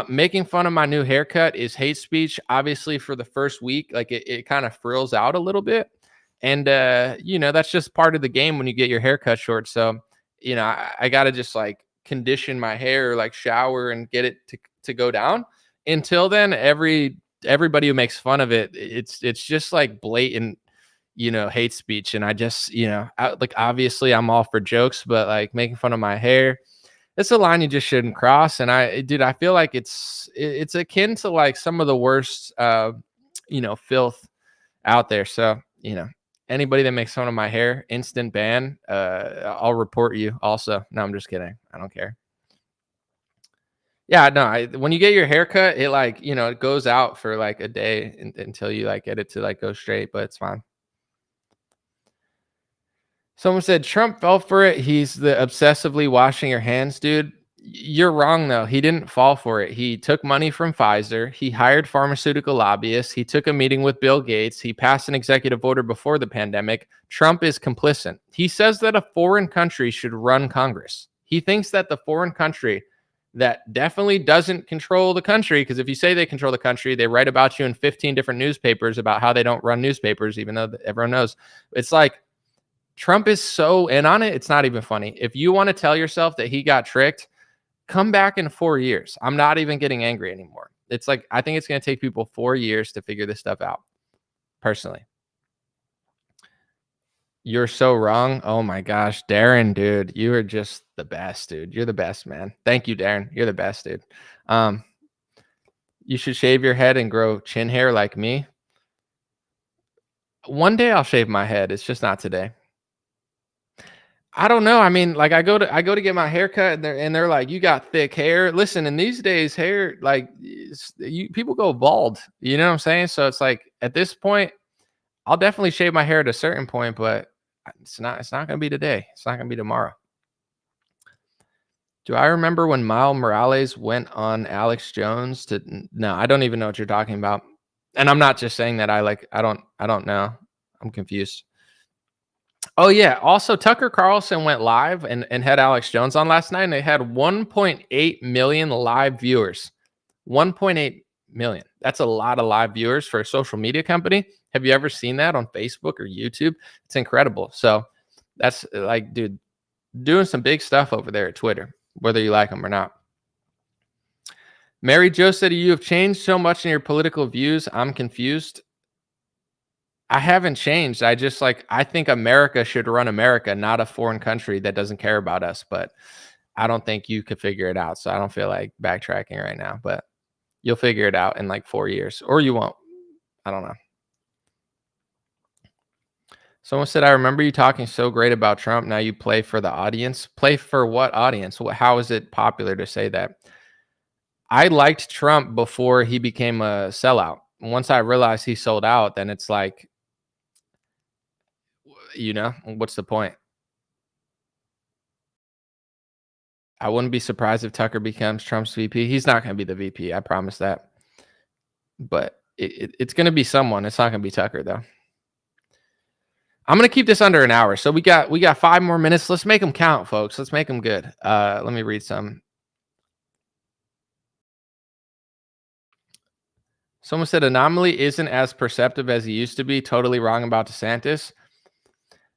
Making fun of my new haircut is hate speech. Obviously, for the first week, like it kind of frills out a little bit. And, that's just part of the game when you get your hair cut short. So, I got to just like condition my hair, like shower and get it to go down. Until then, everybody who makes fun of it, it's just like blatant, hate speech. And I just, like, obviously I'm all for jokes, but like making fun of my hair, it's a line you just shouldn't cross. And I feel like it's akin to like some of the worst, filth out there. So, anybody that makes fun of my hair, instant ban. I'll report you also. No, I'm just kidding. I don't care. Yeah, no, when you get your haircut, it like, it goes out for like a day until you like get it to like go straight, but it's fine. Someone said Trump fell for it. He's the obsessively washing your hands dude. You're wrong, though. He didn't fall for it. He took money from Pfizer. He hired pharmaceutical lobbyists. He took a meeting with Bill Gates. He passed an executive order before the pandemic. Trump is complicit. He says that a foreign country should run Congress. He thinks that the foreign country that definitely doesn't control the country, because if you say they control the country, they write about you in 15 different newspapers about how they don't run newspapers, even though everyone knows. It's like, Trump is so in on it, it's not even funny. If you want to tell yourself that he got tricked, come back in 4 years. I'm not even getting angry anymore. It's like, I think it's going to take people 4 years to figure this stuff out, personally. You're so wrong. Oh my gosh, Darren, dude, you are just the best, dude. You're the best, man. Thank you, Darren. You're the best, dude. You should shave your head and grow chin hair like me. One day I'll shave my head. It's just not today. I don't know. I mean, like I go to get my hair cut and they're like, you got thick hair. Listen, in these days, hair, like people go bald, you know what I'm saying? So it's like, at this point, I'll definitely shave my hair at a certain point, but it's not going to be today. It's not going to be tomorrow. Do I remember when Miles Morales went on Alex Jones no, I don't even know what you're talking about. And I'm not just saying that I don't know. I'm confused. Oh, yeah. Also, Tucker Carlson went live and had Alex Jones on last night, and they had 1.8 million live viewers. 1.8 million. That's a lot of live viewers for a social media company. Have you ever seen that on Facebook or YouTube? It's incredible. So that's like, dude, doing some big stuff over there at Twitter, whether you like them or not. Mary Jo said, you have changed so much in your political views. I'm confused. I haven't changed. I just I think America should run America, not a foreign country that doesn't care about us. But I don't think you could figure it out. So I don't feel like backtracking right now, but you'll figure it out in like 4 years, or you won't. I don't know. Someone said, I remember you talking so great about Trump. Now you play for the audience. Play for what audience? How is it popular to say that? I liked Trump before he became a sellout. Once I realized he sold out, then it's like, what's the point? I wouldn't be surprised if Tucker becomes Trump's VP. He's not going to be the VP. I promise that. But it's going to be someone. It's not going to be Tucker, though. I'm going to keep this under an hour. So we got 5 more minutes. Let's make them count, folks. Let's make them good. Let me read some. Someone said Anomaly isn't as perceptive as he used to be. Totally wrong about DeSantis.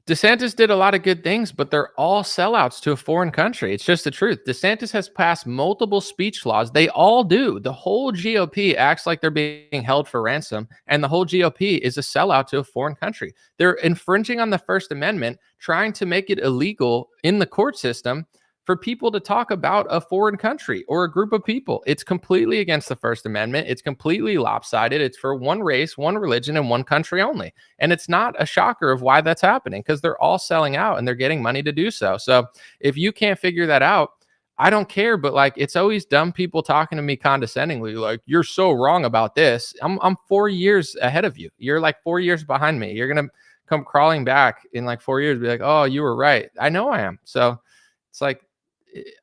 DeSantis did a lot of good things, but they're all sellouts to a foreign country. It's just the truth. DeSantis has passed multiple speech laws. They all do. The whole GOP acts like they're being held for ransom, and the whole GOP is a sellout to a foreign country. They're infringing on the First Amendment, trying to make it illegal in the court system for people to talk about a foreign country or a group of people. It's completely against the First Amendment. It's completely lopsided. It's for one race, one religion, and one country only. And it's not a shocker of why that's happening, because they're all selling out and they're getting money to do so. So if you can't figure that out, I don't care. But it's always dumb people talking to me condescendingly, like, you're so wrong about this. I'm 4 years ahead of you. You're 4 years behind me. You're going to come crawling back in 4 years, be like, oh, you were right. I know I am. So it's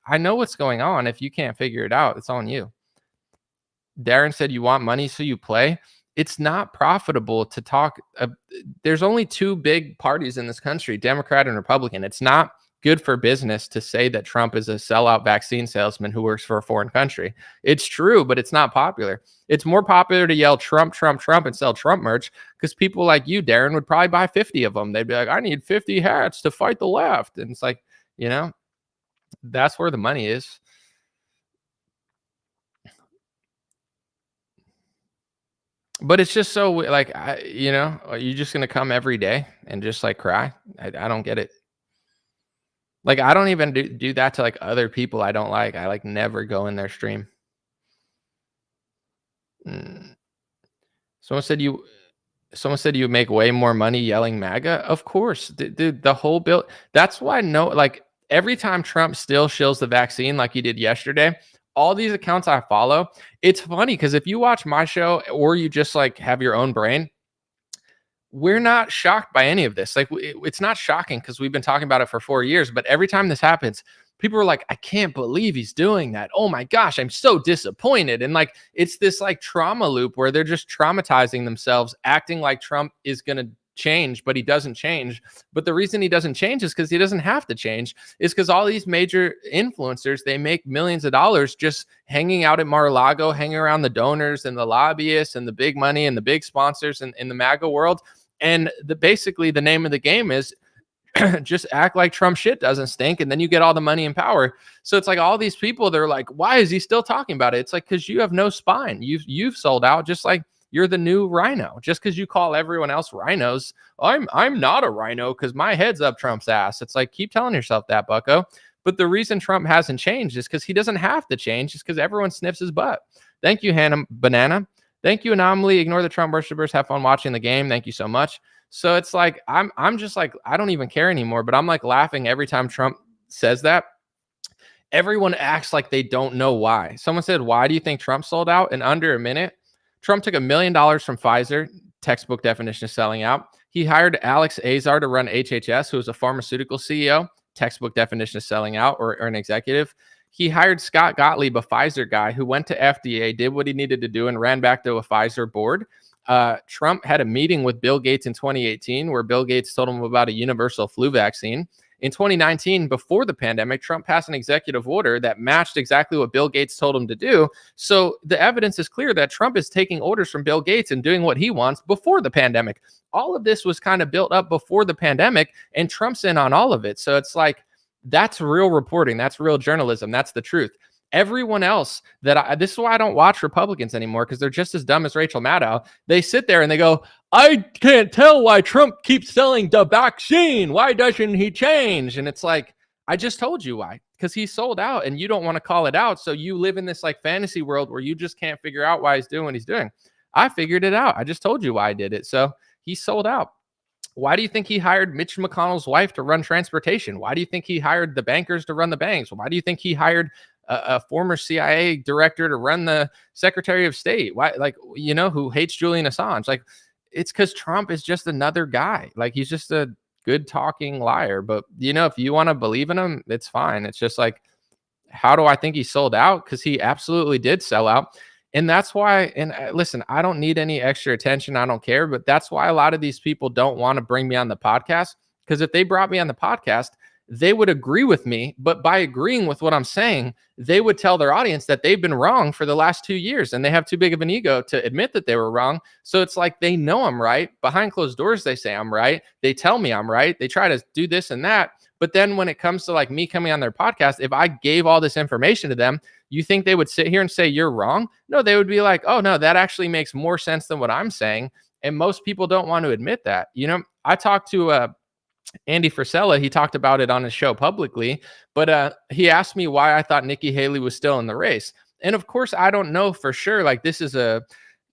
I know what's going on. If you can't figure it out, it's on you. Darren said, you want money, so you play. It's not profitable to talk. There's only 2 big parties in this country, Democrat and Republican. It's not good for business to say that Trump is a sellout vaccine salesman who works for a foreign country. It's true, but it's not popular. It's more popular to yell Trump, Trump, Trump and sell Trump merch because people like you, Darren, would probably buy 50 of them. They'd be like, I need 50 hats to fight the left. And it's like, that's where the money is. But it's just so like, are you just going to come every day and just like cry? I don't get it. Like, I don't even do that to like other people I don't like. I like never go in their stream. Someone said you make way more money yelling MAGA. Of course, dude, the whole bill. That's why every time Trump still shills the vaccine like he did yesterday, all these accounts I follow, it's funny because if you watch my show or you just like have your own brain, we're not shocked by any of this. Like, it's not shocking because we've been talking about it for 4 years. But every time this happens, people are like, I can't believe he's doing that. Oh my gosh, I'm so disappointed. And like, it's this like trauma loop where they're just traumatizing themselves, acting like Trump is going to change, but he doesn't change. But the reason he doesn't change is because he doesn't have to change. Is because all these major influencers, they make millions of dollars just hanging out at Mar-a-Lago, hanging around the donors and the lobbyists and the big money and the big sponsors in the MAGA world. And basically the name of the game is just act like Trump shit doesn't stink, and then you get all the money and power. So it's like all these people, they're like, why is he still talking about it? It's like, because you have no spine. You've sold out, just like you're the new rhino. Just because you call everyone else rhinos, I'm not a rhino because my head's up Trump's ass. It's like, keep telling yourself that, bucko. But the reason Trump hasn't changed is because he doesn't have to change. It's because everyone sniffs his butt. Thank you, Hannah Banana. Thank you, Anomaly. Ignore the Trump worshipers. Have fun watching the game. Thank you so much. So it's like, I'm just like, I don't even care anymore, but I'm like laughing every time Trump says that. Everyone acts like they don't know why. Someone said, why do you think Trump sold out? In under a minute, Trump took $1 million from Pfizer, textbook definition of selling out. He hired Alex Azar to run HHS, who was a pharmaceutical CEO, textbook definition of selling out, or an executive. He hired Scott Gottlieb, a Pfizer guy who went to FDA, did what he needed to do, and ran back to a Pfizer board. Trump had a meeting with Bill Gates in 2018 where Bill Gates told him about a universal flu vaccine. In 2019, before the pandemic, Trump passed an executive order that matched exactly what Bill Gates told him to do. So the evidence is clear that Trump is taking orders from Bill Gates and doing what he wants before the pandemic. All of this was kind of built up before the pandemic, and Trump's in on all of it. So it's like, that's real reporting. That's real journalism. That's the truth. Everyone else this is why I don't watch Republicans anymore, because they're just as dumb as Rachel Maddow. They sit there and they go, I can't tell why Trump keeps selling the vaccine. Why doesn't he change? And it's like, I just told you why, because he sold out and you don't want to call it out. So you live in this like fantasy world where you just can't figure out why he's doing what he's doing. I figured it out. I just told you why I did it. So he sold out. Why do you think he hired Mitch McConnell's wife to run transportation? Why do you think he hired the bankers to run the banks? Why do you think he hired a former CIA director to run the Secretary of State? Why, like, who hates Julian Assange? Like, it's because Trump is just another guy. Like, he's just a good talking liar. But, if you want to believe in him, it's fine. It's just like, how do I think he sold out? Because he absolutely did sell out. And that's why, and listen, I don't need any extra attention. I don't care. But that's why a lot of these people don't want to bring me on the podcast. Because if they brought me on the podcast, they would agree with me. But by agreeing with what I'm saying, they would tell their audience that they've been wrong for the last 2 years. And they have too big of an ego to admit that they were wrong. So it's like, they know I'm right. Behind closed doors, they say I'm right. They tell me I'm right. They try to do this and that. But then when it comes to like me coming on their podcast, if I gave all this information to them, you think they would sit here and say you're wrong? No, they would be like, oh no, that actually makes more sense than what I'm saying. And most people don't want to admit that. I talked to Andy Frisella. He talked about it on his show publicly, but he asked me why I thought Nikki Haley was still in the race. And of course, I don't know for sure. Like, this is a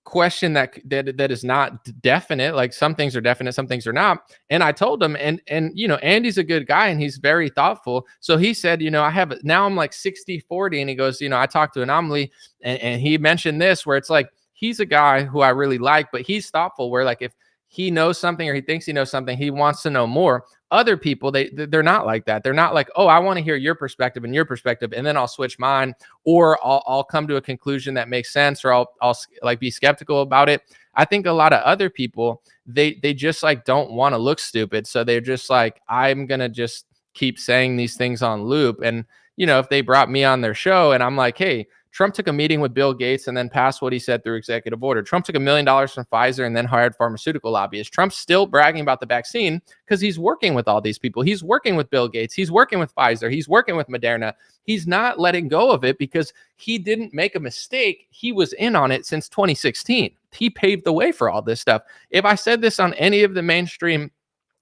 question that is not definite. Like, some things are definite, some things are not. And I told him, and Andy's a good guy and he's very thoughtful. So he said, I'm like 60-40. And he goes, I talked to Anomaly and he mentioned this, where it's like, he's a guy who I really like, but he's thoughtful, where like, if he knows something or he thinks he knows something, he wants to know more. Other people, they're not like that. They're not like, oh, I want to hear your perspective and then I'll switch mine, or I'll come to a conclusion that makes sense, or I'll like be skeptical about it. I think a lot of other people, they just like don't want to look stupid. So they're just like, I'm going to just keep saying these things on loop. And, you know, if they brought me on their show and I'm like, hey, Trump took a meeting with Bill Gates and then passed what he said through executive order. Trump took $1 million from Pfizer and then hired pharmaceutical lobbyists. Trump's still bragging about the vaccine because he's working with all these people. He's working with Bill Gates. He's working with Pfizer. He's working with Moderna. He's not letting go of it because he didn't make a mistake. He was in on it since 2016. He paved the way for all this stuff. If I said this on any of the mainstream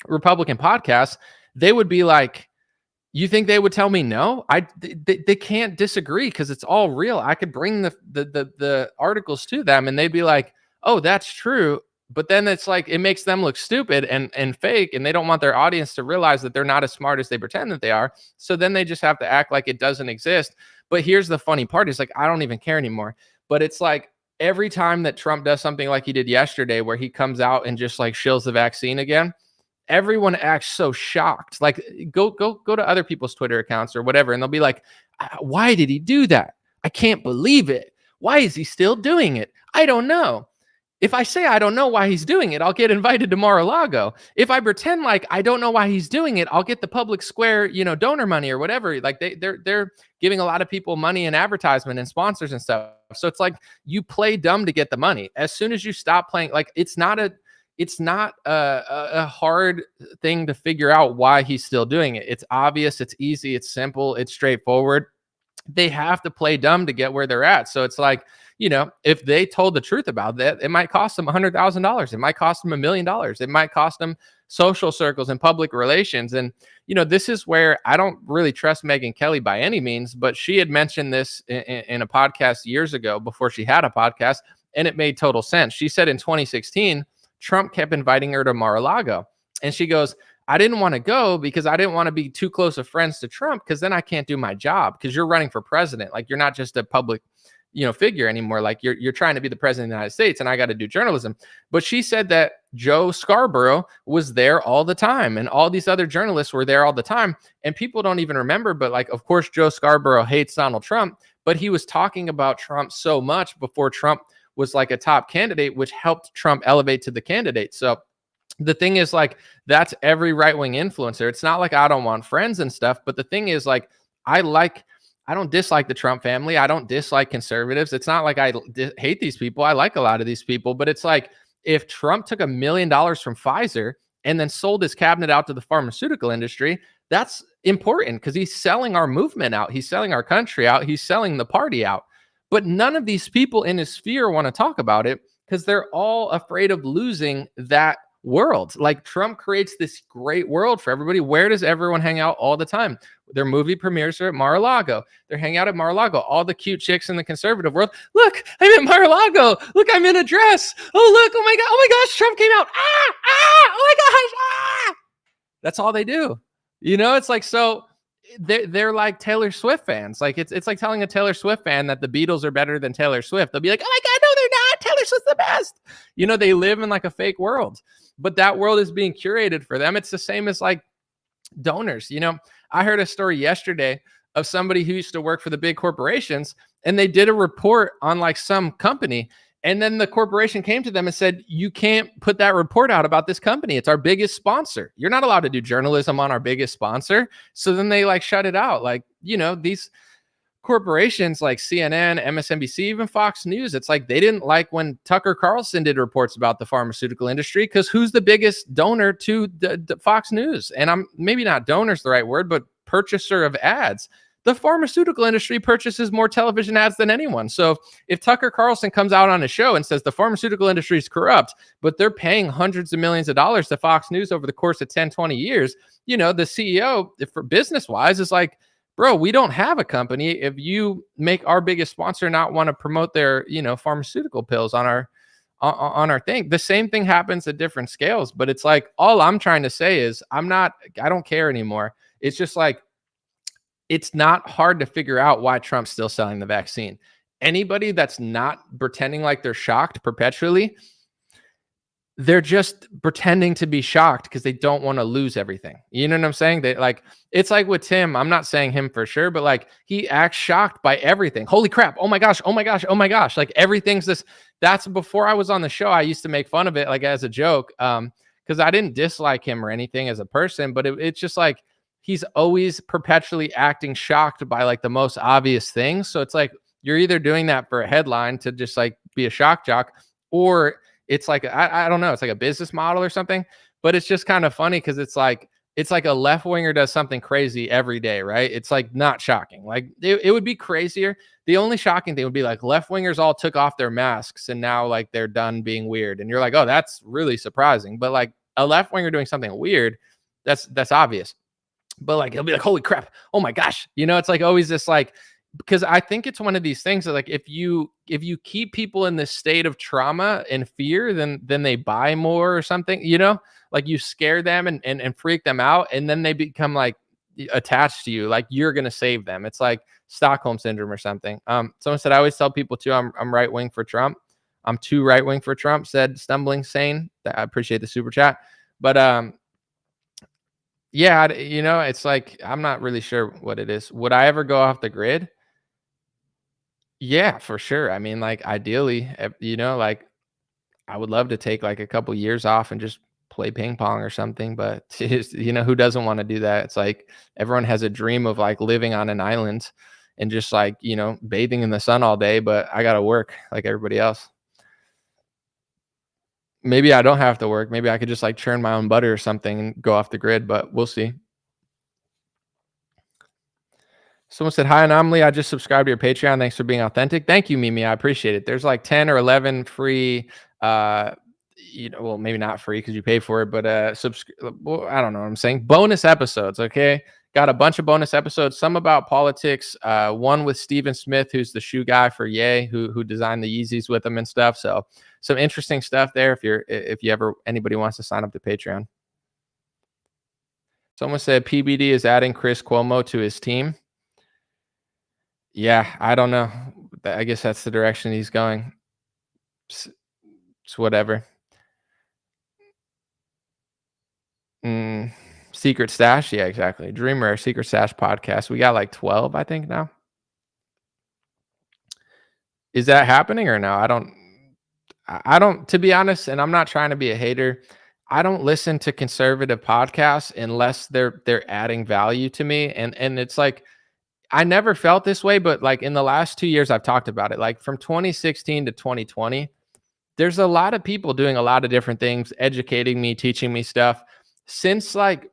Republican podcasts, they would be like, you think they would tell me no? They can't disagree because it's all real. I could bring the articles to them and they'd be like, oh, that's true. But then it's like, it makes them look stupid and fake, and they don't want their audience to realize that they're not as smart as they pretend that they are. So then they just have to act like it doesn't exist. But here's the funny part, is like, I don't even care anymore. But it's like every time that Trump does something like he did yesterday, where he comes out and just like shills the vaccine again, everyone acts so shocked. Like go to other people's Twitter accounts or whatever, and they'll be like, why did he do that? I can't believe it. Why is he still doing it? I don't know. If I say I don't know why he's doing it, I'll get invited to Mar-a-Lago. If I pretend like I don't know why he's doing it, I'll get the public square, you know, donor money or whatever. Like they're giving a lot of people money and advertisement and sponsors and stuff. So it's like you play dumb to get the money. As soon as you stop playing, like it's not a hard thing to figure out why he's still doing it. It's obvious, it's easy, it's simple, it's straightforward. They have to play dumb to get where they're at. So it's like, you know, if they told the truth about that, it might cost them $100,000. It might cost them $1 million. It might cost them social circles and public relations. And, you know, this is where I don't really trust Megyn Kelly by any means, but she had mentioned this in a podcast years ago before she had a podcast, and it made total sense. She said in 2016, Trump kept inviting her to Mar-a-Lago. And she goes, I didn't want to go because I didn't want to be too close of friends to Trump, because then I can't do my job, because you're running for president. Like, you're not just a public, you know, figure anymore. Like you're trying to be the president of the United States, and I got to do journalism. But she said that Joe Scarborough was there all the time, and all these other journalists were there all the time. And people don't even remember, but like, of course, Joe Scarborough hates Donald Trump, but he was talking about Trump so much before Trump was like a top candidate, which helped Trump elevate to the candidate. So the thing is, like, that's every right-wing influencer. It's not like I don't want friends and stuff, but the thing is, like, I don't dislike the Trump family. I don't dislike conservatives. It's not like I hate these people. I like a lot of these people, but it's like, if Trump took $1 million from Pfizer and then sold his cabinet out to the pharmaceutical industry, that's important, because he's selling our movement out. He's selling our country out. He's selling the party out. But none of these people in his sphere want to talk about it, because they're all afraid of losing that world. Like, Trump creates this great world for everybody. Where does everyone hang out all the time? Their movie premieres are at Mar-a-Lago. They're hanging out at Mar-a-Lago. All the cute chicks in the conservative world. Look, I'm at Mar-a-Lago. Look, I'm in a dress. Oh, look. Oh my God. Oh my gosh. Trump came out. Oh my gosh. That's all they do. You know, it's like, so they're like Taylor Swift fans. Like, it's like telling a Taylor Swift fan that the Beatles are better than Taylor Swift. They'll be like, oh my God, no, they're not. Taylor Swift's the best. You know, they live in like a fake world, but that world is being curated for them. It's the same as like donors. You know, I heard a story yesterday of somebody who used to work for the big corporations, and they did a report on like some company. And then the corporation came to them and said, you can't put that report out about this company. It's our biggest sponsor. You're not allowed to do journalism on our biggest sponsor. So then they like shut it out. Like, you know, these corporations like CNN, MSNBC, even Fox News, it's like they didn't like when Tucker Carlson did reports about the pharmaceutical industry, because who's the biggest donor to the Fox News? And I'm maybe not donor's the right word, but purchaser of ads. The pharmaceutical industry purchases more television ads than anyone. So if Tucker Carlson comes out on a show and says the pharmaceutical industry is corrupt, but they're paying hundreds of millions of dollars to Fox News over the course of 10, 20 years, you know, the CEO, for business-wise, is like, bro, we don't have a company if you make our biggest sponsor not want to promote their, you know, pharmaceutical pills on our thing. The same thing happens at different scales, but it's like, all I'm trying to say is I don't care anymore. It's just like, it's not hard to figure out why Trump's still selling the vaccine. Anybody that's not pretending like they're shocked perpetually, they're just pretending to be shocked because they don't want to lose everything. You know what I'm saying? They like, it's like with Tim, I'm not saying him for sure, but like, he acts shocked by everything. Holy crap. Oh my gosh. Oh my gosh. Oh my gosh. Like, everything's this. That's before I was on the show. I used to make fun of it, like, as a joke. Because I didn't dislike him or anything as a person, but it's just like, he's always perpetually acting shocked by like the most obvious things. So it's like you're either doing that for a headline to just like be a shock jock, or it's like I don't know, it's like a business model or something. But it's just kind of funny because it's like a left winger does something crazy every day, right? It's like not shocking. Like it would be crazier. The only shocking thing would be like left wingers all took off their masks and now like they're done being weird. And you're like, oh, that's really surprising. But like a left winger doing something weird, that's obvious. But like he'll be like, holy crap, oh my gosh. It's like always this like, because I think it's one of these things that like if you keep people in this state of trauma and fear, then they buy more or something, like you scare them and freak them out, and then they become like attached to you, like you're gonna save them. It's like Stockholm syndrome or something. Someone said I always tell people too, I'm right wing for Trump. I'm too right wing for Trump, said Stumbling Sane. I appreciate the super chat. But yeah, it's like I'm not really sure what it is. Would I ever go off the grid? Yeah, for sure. I mean, like ideally, like I would love to take like a couple years off and just play ping pong or something, but who doesn't want to do that? It's like everyone has a dream of like living on an island and just like, bathing in the sun all day, but I got to work like everybody else. Maybe I don't have to work. Maybe I could just like churn my own butter or something and go off the grid, but we'll see. Someone said, hi, Anomaly. I just subscribed to your Patreon. Thanks for being authentic. Thank you, Mimi. I appreciate it. There's like 10 or 11 free, well, maybe not free because you pay for it, but well, I don't know what I'm saying. Bonus episodes, okay? Got a bunch of bonus episodes, some about politics, one with Steven Smith, who's the shoe guy for Ye, who designed the Yeezys with him and stuff. So some interesting stuff there if anybody wants to sign up to Patreon. Someone said PBD is adding Chris Cuomo to his team. Yeah, I don't know. I guess that's the direction he's going. It's whatever. Secret Stash. Yeah, exactly. Dream Rare Secret Stash podcast. We got like 12, I think now. Is that happening or no? I don't, to be honest, and I'm not trying to be a hater. I don't listen to conservative podcasts unless they're adding value to me. And it's like, I never felt this way, but like in the last 2 years, I've talked about it. Like from 2016 to 2020, there's a lot of people doing a lot of different things, educating me, teaching me stuff. Since like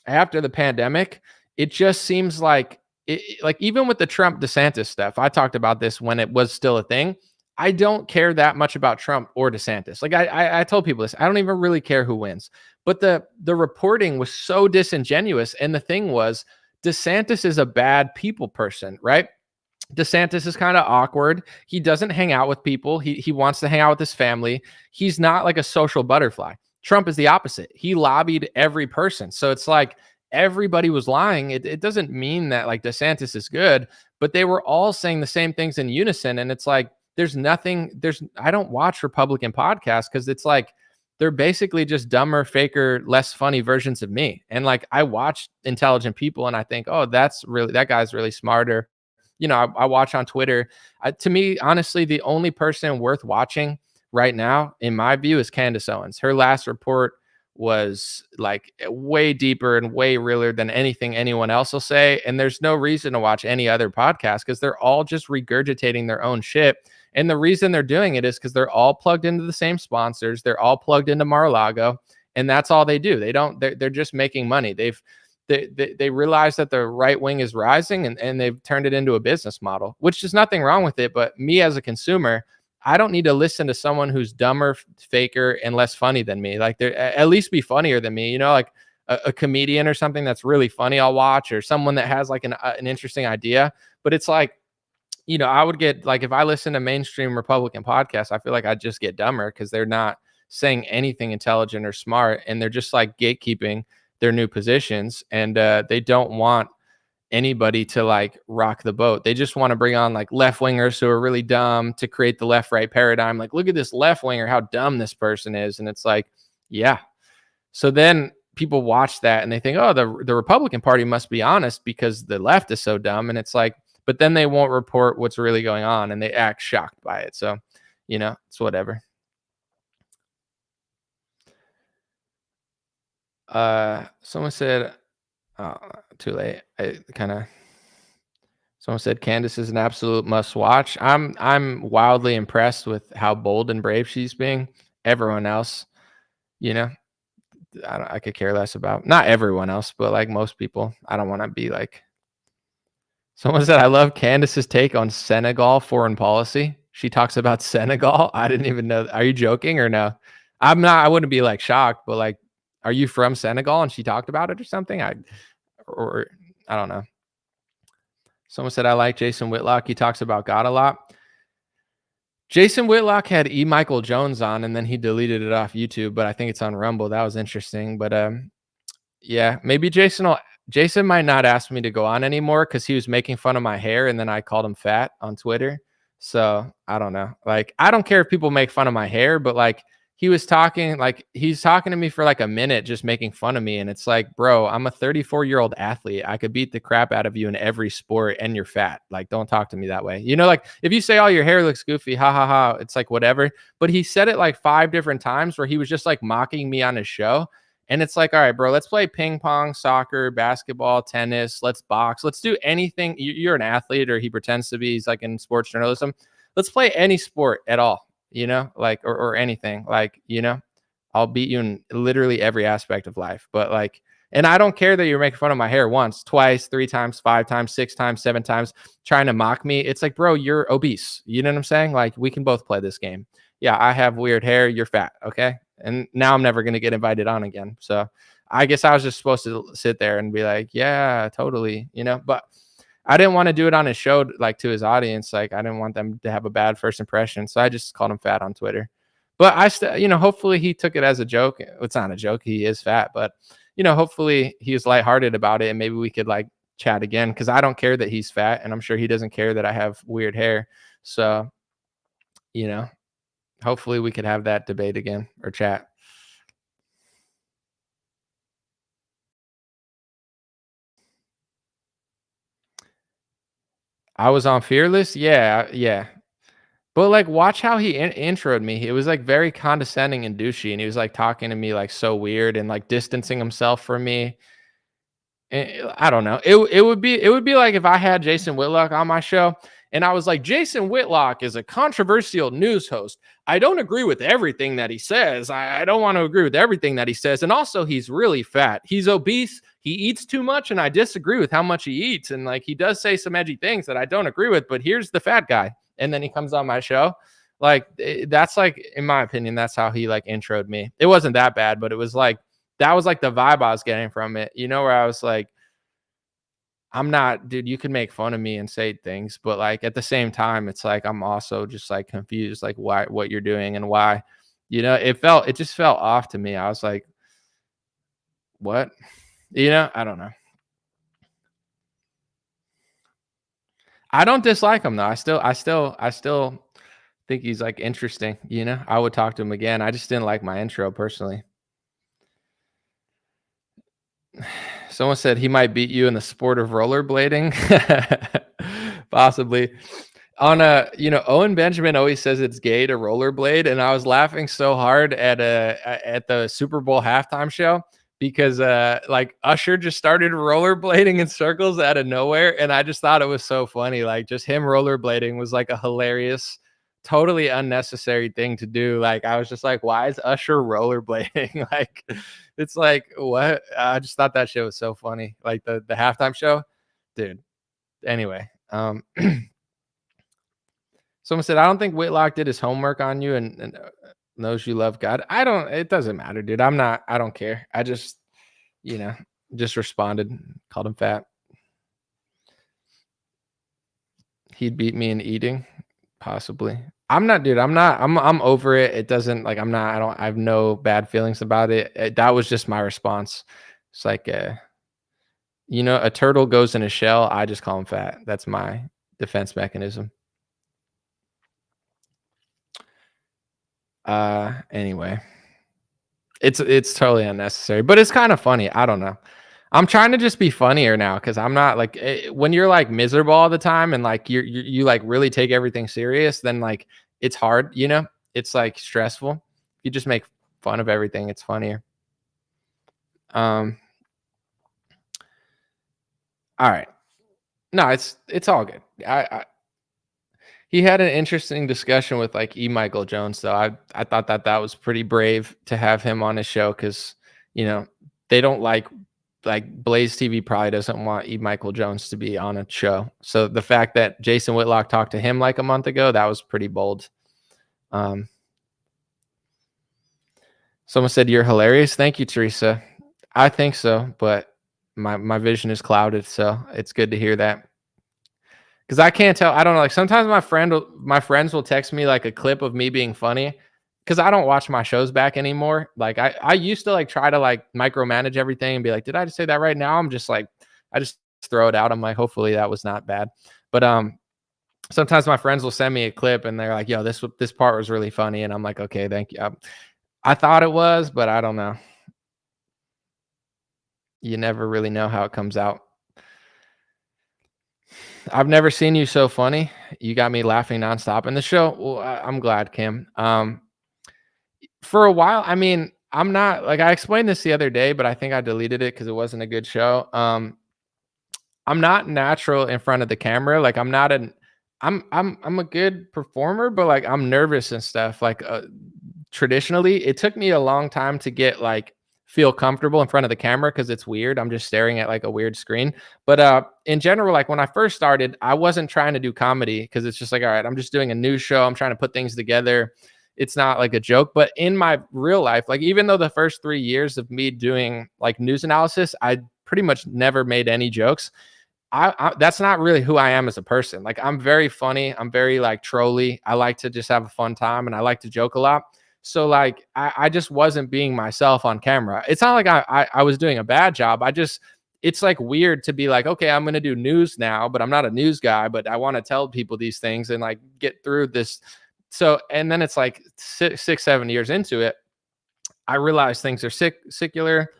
after the pandemic, it just seems like like even with the Trump DeSantis stuff, I talked about this when it was still a thing. I don't care that much about Trump or DeSantis. Like I told people this, I don't even really care who wins. But the reporting was so disingenuous. And the thing was, DeSantis is a bad people person, right? DeSantis is kind of awkward. He doesn't hang out with people. He wants to hang out with his family. He's not like a social butterfly. Trump is the opposite. He lobbied every person. So it's like everybody was lying. It doesn't mean that like DeSantis is good, but they were all saying the same things in unison. And it's like, I don't watch Republican podcasts because it's like, they're basically just dumber, faker, less funny versions of me. And like, I watch intelligent people and I think, oh, that guy's really smarter. I watch on Twitter. To me, honestly, the only person worth watching right now, in my view, is Candace Owens. Her last report was like way deeper and way realer than anything anyone else will say. And there's no reason to watch any other podcast because they're all just regurgitating their own shit. And the reason they're doing it is because they're all plugged into the same sponsors. They're all plugged into Mar-a-Lago, and that's all they do. They're just making money. They realize that the right wing is rising and they've turned it into a business model, which is nothing wrong with it. But me as a consumer, I don't need to listen to someone who's dumber, faker, and less funny than me. Like they're at least be funnier than me, like a comedian or something that's really funny I'll watch, or someone that has like an interesting idea. But it's like, I would get like, if I listen to mainstream Republican podcasts, I feel like I'd just get dumber because they're not saying anything intelligent or smart. And they're just like gatekeeping their new positions. And they don't want anybody to like rock the boat. They just want to bring on like left wingers who are really dumb to create the left right paradigm. Like, look at this left winger, how dumb this person is. And it's like, yeah. So then people watch that and they think, oh, the Republican Party must be honest because the left is so dumb. And it's like, but then they won't report what's really going on and they act shocked by it. So, it's whatever. Someone said, Too late. I kind of. Someone said Candace is an absolute must watch. I'm wildly impressed with how bold and brave she's being. Everyone else, you know, I could care less about. Not everyone else, but like most people, I don't want to be like. Someone said I love Candace's take on Senegal foreign policy. She talks about Senegal. I didn't even know. Are you joking or no? I'm not. I wouldn't be like shocked, but like, are you from Senegal and she talked about it or something? Or I don't know. Someone said I like Jason Whitlock. He talks about God a lot. Jason Whitlock had E. Michael Jones on, and then he deleted it off YouTube, but I think it's on Rumble. That was interesting. But yeah, maybe Jason might not ask me to go on anymore because he was making fun of my hair, and then I called him fat on Twitter. So I don't know. Like, I don't care if people make fun of my hair, but like, he's talking to me for like a minute, just making fun of me. And it's like, bro, I'm a 34-year-old athlete. I could beat the crap out of you in every sport, and you're fat. Like, don't talk to me that way. You know, like if you say, oh, your hair looks goofy, ha ha ha, it's like whatever. But he said it like 5 different times where he was just like mocking me on his show. And it's like, all right, bro, let's play ping pong, soccer, basketball, tennis. Let's box. Let's do anything. You're an athlete, or he pretends to be. He's like in sports journalism. Let's play any sport at all. You know, like, or anything, like, you know, I'll beat you in literally every aspect of life. But like, and I don't care that you're making fun of my hair once, twice, 3 times, 5 times, 6 times, 7 times, trying to mock me. It's like, bro, you're obese. You know what I'm saying? Like, we can both play this game. Yeah, I have weird hair. You're fat. Okay. And now I'm never going to get invited on again. So I guess I was just supposed to sit there and be like, yeah, totally, you know, but I didn't want to do it on his show, like to his audience. Like, I didn't want them to have a bad first impression. So I just called him fat on Twitter. But I still, you know, hopefully he took it as a joke. It's not a joke. He is fat, but you know, hopefully he was lighthearted about it, and maybe we could like chat again. Cause I don't care that he's fat, and I'm sure he doesn't care that I have weird hair. So, you know, hopefully we could have that debate again or chat. I was on Fearless. Yeah. But like, watch how he introed me. It was like very condescending and douchey, and he was like talking to me like so weird and like distancing himself from me. I don't know. It would be like if I had Jason Whitlock on my show, and I was like, Jason Whitlock is a controversial news host. I don't agree with everything that he says. I don't want to agree with everything that he says. And also, he's really fat. He's obese. He eats too much, and I disagree with how much he eats. And like, he does say some edgy things that I don't agree with, but here's the fat guy. And then he comes on my show. Like, that's like, in my opinion, that's how he like introed me. It wasn't that bad, but it was like, that was like the vibe I was getting from it, you know, where I was like, I'm not, dude, you can make fun of me and say things, but like at the same time, it's like, I'm also just like confused, like what you're doing and why, you know, it just felt off to me. I was like, what, you know, I don't know. I don't dislike him though. I still think he's like interesting, you know, I would talk to him again. I just didn't like my intro personally. Someone said he might beat you in the sport of rollerblading. Possibly. On you know, Owen Benjamin always says it's gay to rollerblade, and I was laughing so hard at the Super Bowl halftime show because like Usher just started rollerblading in circles out of nowhere, and I just thought it was so funny. Like, just him rollerblading was like a hilarious, totally unnecessary thing to do. Like, I was just like, why is Usher rollerblading? Like, it's like, what? I just thought that shit was so funny. Like the halftime show, dude. Anyway, someone said, I don't think Whitlock did his homework on you and knows you love God. It doesn't matter, dude. I don't care. I just, you know, just responded, called him fat. He'd beat me in eating, possibly. I'm over it. It doesn't, like, I have no bad feelings about it. That was just my response. It's like, you know, a turtle goes in a shell. I just call him fat. That's my defense mechanism. Anyway, it's totally unnecessary, but it's kind of funny. I don't know. I'm trying to just be funnier now because I'm not like, when you're like miserable all the time and like you like really take everything serious, then like it's hard, you know, it's like stressful. If you just make fun of everything, it's funnier. All right. No, it's all good. He had an interesting discussion with like Michael Jones, though. I thought that was pretty brave to have him on his show because they don't like Blaze TV probably doesn't want Michael Jones to be on a show. So the fact that Jason Whitlock talked to him like a month ago, that was pretty bold. Someone said you're hilarious. Thank you, Teresa. I think so, but my vision is clouded, so it's good to hear that. Because I can't tell. I don't know. Like sometimes my friends will text me like a clip of me being funny because I don't watch my shows back anymore. Like I used to like try to like micromanage everything and be like, did I just say that right? Now I'm just like, I just throw it out. I'm like, hopefully that was not bad. But sometimes my friends will send me a clip and they're like, yo, this part was really funny. And I'm like, okay, thank you. I thought it was, but I don't know. You never really know how it comes out. I've never seen you so funny. You got me laughing nonstop in the show. Well, I'm glad, Kim. For a while, I mean, I'm not like I explained this the other day, but I think I deleted it because it wasn't a good show. I'm not natural in front of the camera. Like I'm a good performer, but like I'm nervous and stuff. Like traditionally, it took me a long time to get like feel comfortable in front of the camera because it's weird. I'm just staring at like a weird screen. But in general, like when I first started, I wasn't trying to do comedy because it's just like, all right, I'm just doing a news show. I'm trying to put things together. It's not like a joke. But in my real life, like even though the first 3 years of me doing like news analysis, I pretty much never made any jokes. That's not really who I am as a person. Like I'm very funny. I'm very like trolly. I like to just have a fun time and I like to joke a lot. So like I just wasn't being myself on camera. It's not like I was doing a bad job. It's like weird to be like, okay, I'm going to do news now, but I'm not a news guy, but I want to tell people these things and like get through this. So, and then it's like 6-7 years into it, I realize things are secular.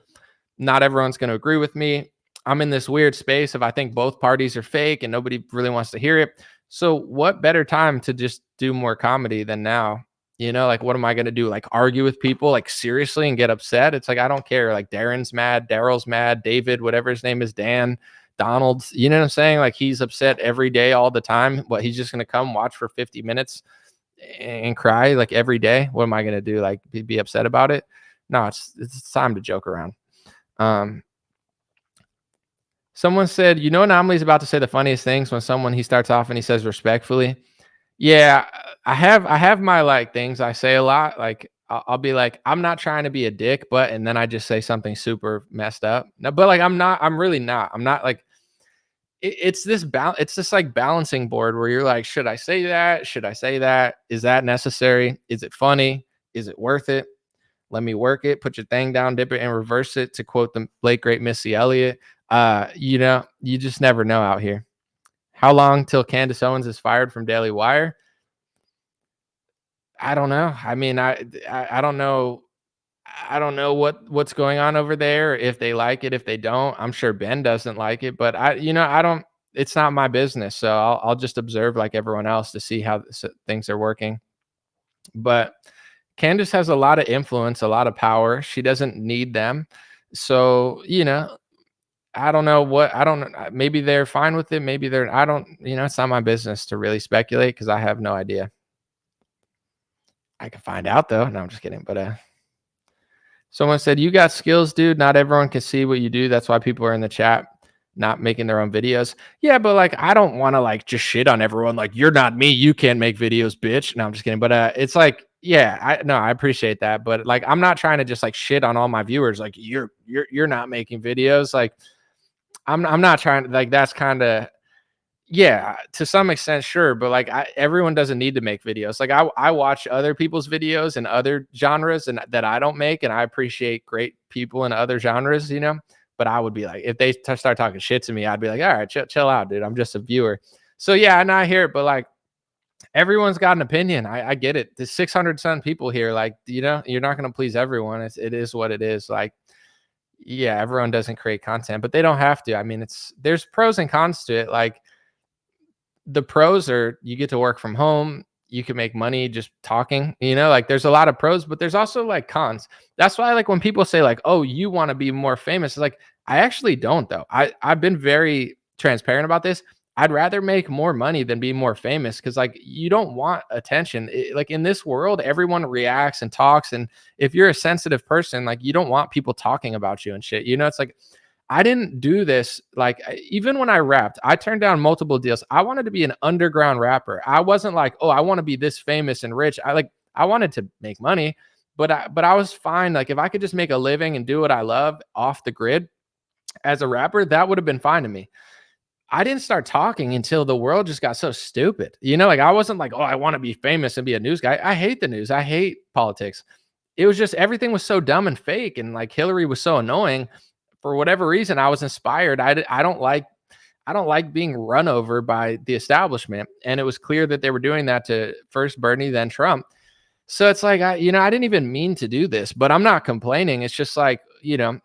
Not everyone's going to agree with me. I'm in this weird space of I think both parties are fake and nobody really wants to hear it. So what better time to just do more comedy than now? Like, what am I going to do? Like argue with people like seriously and get upset? It's like, I don't care. Like Darren's mad, Daryl's mad, David, whatever his name is, Dan, Donald's, you know what I'm saying? Like he's upset every day, all the time. But he's just going to come watch for 50 minutes and cry like every day. What am I going to do? Like be upset about it? No, it's time to joke around. Someone said, Anomaly's about to say the funniest things when he starts off and he says respectfully. Yeah, I have my like things I say a lot. Like I'll be like, I'm not trying to be a dick, and then I just say something super messed up. No, but like I'm really not. I'm not like it's this like balancing board where you're like, should I say that? Should I say that? Is that necessary? Is it funny? Is it worth it? Let me work it. Put your thing down, dip it, and reverse it. To quote the late great Missy Elliott. You just never know out here. How long till Candace Owens is fired from Daily Wire? I don't know. I mean, I don't know. I don't know what's going on over there. If they like it, if they don't, I'm sure Ben doesn't like it. But I don't. It's not my business, so I'll just observe like everyone else to see how things are working. But Candace has a lot of influence, a lot of power. She doesn't need them, so I don't know maybe they're fine with it. Maybe they're, it's not my business to really speculate because I have no idea. I can find out though. No, I'm just kidding. But someone said, you got skills, dude. Not everyone can see what you do. That's why people are in the chat not making their own videos. Yeah, but like, I don't want to like just shit on everyone. Like, you're not me. You can't make videos, bitch. No, I'm just kidding. But it's like, yeah, I appreciate that. But like, I'm not trying to just like shit on all my viewers. Like you're not making videos. Like, I'm not trying to like, that's kind of, yeah, to some extent, sure. But like everyone doesn't need to make videos. Like I watch other people's videos in other genres and that I don't make. And I appreciate great people in other genres, but I would be like, if they start talking shit to me, I'd be like, all right, chill out, dude. I'm just a viewer. So yeah, and I hear it, but like everyone's got an opinion. I get it. There's 600 some people here. Like, you're not going to please everyone. It is what it is. Like, yeah, everyone doesn't create content, but they don't have to. I mean, there's pros and cons to it. Like the pros are you get to work from home. You can make money just talking, like there's a lot of pros, but there's also like cons. That's why like when people say like, oh, you want to be more famous, it's like, I actually don't though. I've been very transparent about this. I'd rather make more money than be more famous, because like you don't want attention. Like in this world, everyone reacts and talks, and if you're a sensitive person, like you don't want people talking about you and shit. You know, it's like I didn't do this. Like even when I rapped, I turned down multiple deals. I wanted to be an underground rapper. I wasn't like, oh, I want to be this famous and rich. I wanted to make money, but I was fine. Like if I could just make a living and do what I love off the grid as a rapper, that would have been fine to me. I didn't start talking until the world just got so stupid. You know, like I wasn't like, oh, I want to be famous and be a news guy. I hate the news. I hate politics. It was just everything was so dumb and fake, and like Hillary was so annoying. For whatever reason, I was inspired. I don't like being run over by the establishment, and it was clear that they were doing that to first Bernie, then Trump. So it's like I didn't even mean to do this, but I'm not complaining. It's just like,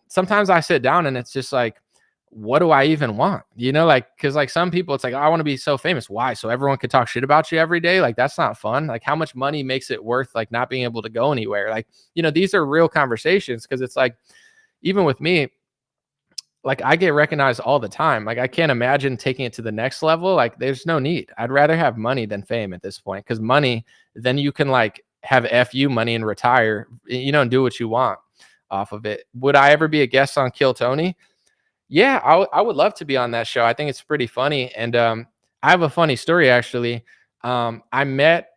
sometimes I sit down and it's just like, what do I even want? Like, because like some people, it's like, oh, I want to be so famous. Why? So everyone could talk shit about you every day. Like, that's not fun. Like, how much money makes it worth like not being able to go anywhere? Like, these are real conversations, because it's like, even with me, like I get recognized all the time. Like I can't imagine taking it to the next level. Like there's no need. I'd rather have money than fame at this point, because money, then you can like have FU money and retire, and do what you want off of it. Would I ever be a guest on Kill Tony? Yeah, I would love to be on that show. I think it's pretty funny. And I have a funny story, actually. I met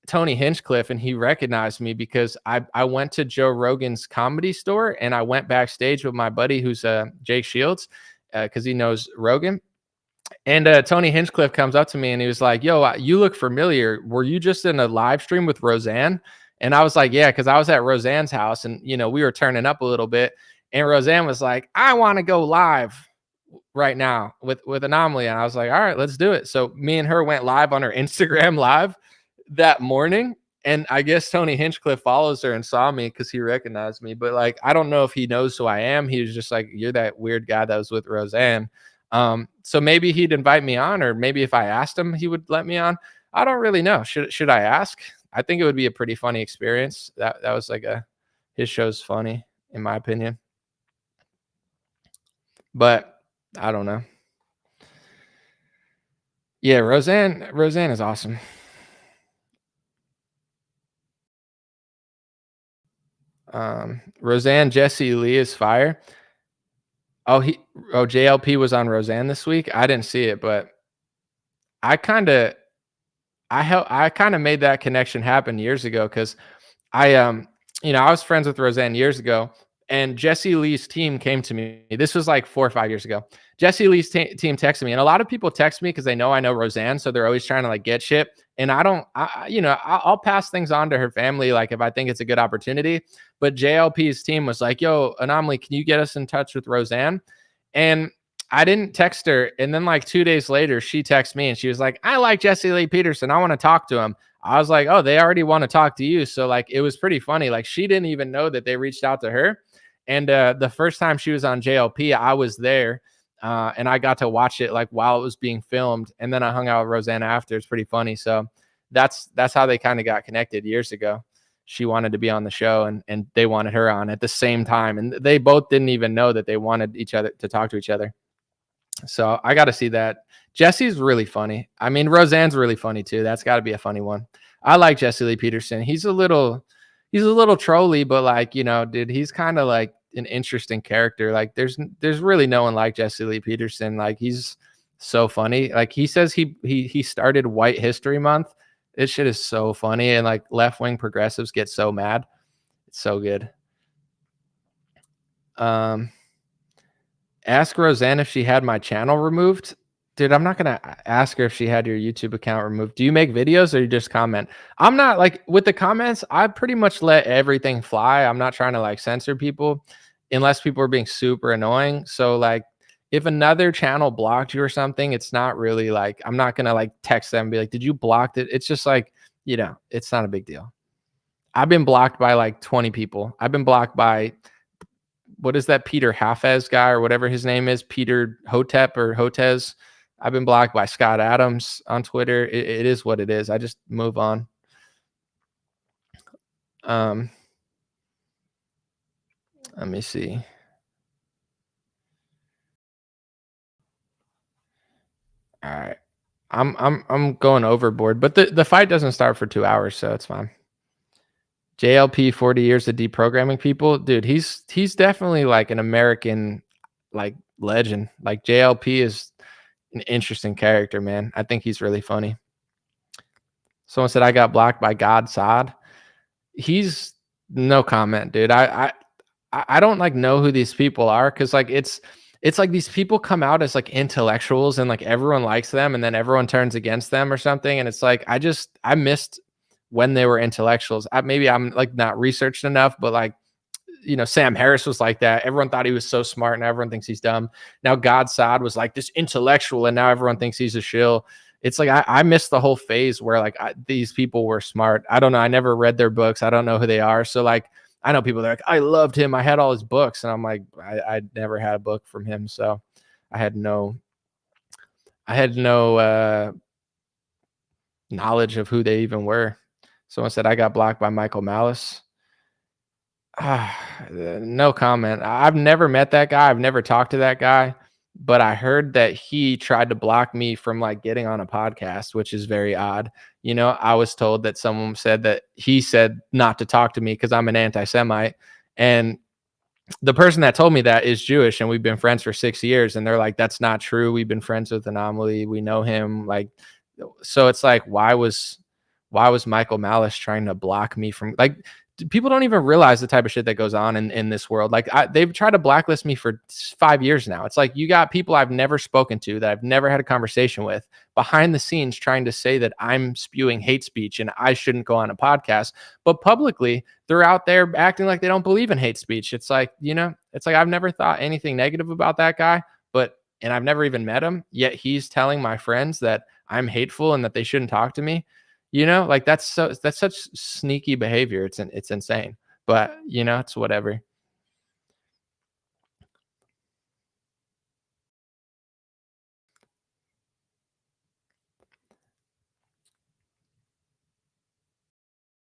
Tony Hinchcliffe and he recognized me because I went to Joe Rogan's Comedy Store, and I went backstage with my buddy who's Jake Shields, because he knows Rogan. And Tony Hinchcliffe comes up to me and he was like, yo, you look familiar. Were you just in a live stream with Roseanne? And I was like, yeah, because I was at Roseanne's house, and we were turning up a little bit. And Roseanne was like, I want to go live right now with Anomaly. And I was like, all right, let's do it. So me and her went live on her Instagram live that morning. And I guess Tony Hinchcliffe follows her and saw me because he recognized me. But like, I don't know if he knows who I am. He was just like, you're that weird guy that was with Roseanne. So maybe he'd invite me on, or maybe if I asked him, he would let me on. I don't really know. Should I ask? I think it would be a pretty funny experience. That was like his show's funny, in my opinion. But I don't know. Yeah, Roseanne is awesome. Roseanne, Jesse Lee is fire. JLP was on Roseanne this week. I didn't see it, but I kind of made that connection happen years ago, because I was friends with Roseanne years ago, and Jesse Lee's team came to me. This was like 4 or 5 years ago. Jesse Lee's team texted me, and a lot of people text me because I know Roseanne, so they're always trying to like get shit. And I'll pass things on to her family, like if I think it's a good opportunity. But JLP's team was like, yo, Anomaly, can you get us in touch with Roseanne? And I didn't text her. And then like 2 days later, she texted me and she was like, I like Jesse Lee Peterson. I want to talk to him. I was like, oh, they already want to talk to you. So like, it was pretty funny. Like she didn't even know that they reached out to her. And the first time she was on JLP, I was there. And I got to watch it like while it was being filmed. And then I hung out with Roseanne after. It's pretty funny. So that's how they kind of got connected years ago. She wanted to be on the show, and they wanted her on at the same time. And they both didn't even know that they wanted each other to talk to each other. So I got to see that. Jesse's really funny. I mean, Roseanne's really funny too. That's got to be a funny one. I like Jesse Lee Peterson. He's a little trolly, but like, dude, he's kind of like an interesting character. Like there's really no one like Jesse Lee Peterson. Like he's so funny. Like he says he started White History Month. This shit is so funny, and like left-wing progressives get so mad. It's so good. Ask Roseanne if she had my channel removed. Dude, I'm not gonna ask her if she had your YouTube account removed. Do you make videos or you just comment? I'm not like with the comments, I pretty much let everything fly. I'm not trying to like censor people unless people are being super annoying. So like if another channel blocked you or something, it's not really like, I'm not gonna like text them and be like, did you block it? It's just like, it's not a big deal. I've been blocked by like 20 people. I've been blocked by, what is that Peter Hafez guy or whatever his name is, Peter Hotep or Hotez. I've been blocked by Scott Adams on Twitter. It is what it is. I just move on. Let me see. All right. I'm going overboard, but the fight doesn't start for 2 hours, so it's fine. JLP 40 years of deprogramming people. Dude, he's definitely like an American like legend. Like JLP is an interesting character, man. I think he's really funny. Someone said I got blocked by God Sod. He's no comment, dude. I don't like know who these people are, because like it's like these people come out as like intellectuals and like everyone likes them, and then everyone turns against them or something. And it's like I missed when they were intellectuals. Maybe I'm like not researched enough, but like, you know, Sam Harris was like that. Everyone thought he was so smart, and everyone thinks he's dumb. Now God Sod was like this intellectual, and now everyone thinks he's a shill. It's like I missed the whole phase where like these people were smart. I don't know. I never read their books. I don't know who they are. So like I know people that are like, I loved him. I had all his books, and I'm like, I never had a book from him, so I had no knowledge of who they even were. Someone said I got blocked by Michael Malice. No comment. I've never met that guy. I've never talked to that guy, but I heard that he tried to block me from like getting on a podcast, which is very odd. You know, I was told that someone said that he said not to talk to me because I'm an anti-Semite. And the person that told me that is Jewish, and we've been friends for 6 years. And they're like, that's not true. We've been friends with Anomaly. We know him. Like, so it's like, why was Michael Malice trying to block me from, like, people don't even realize the type of shit that goes on in this world. Like they've tried to blacklist me for 5 years now. It's like, you got people I've never spoken to, that I've never had a conversation with, behind the scenes trying to say that I'm spewing hate speech and I shouldn't go on a podcast. But publicly, they're out there acting like they don't believe in hate speech. It's like, you know, it's like, I've never thought anything negative about that guy, and I've never even met him, yet he's telling my friends that I'm hateful and that they shouldn't talk to me. You know, like that's such sneaky behavior. It's insane, but you know, it's whatever.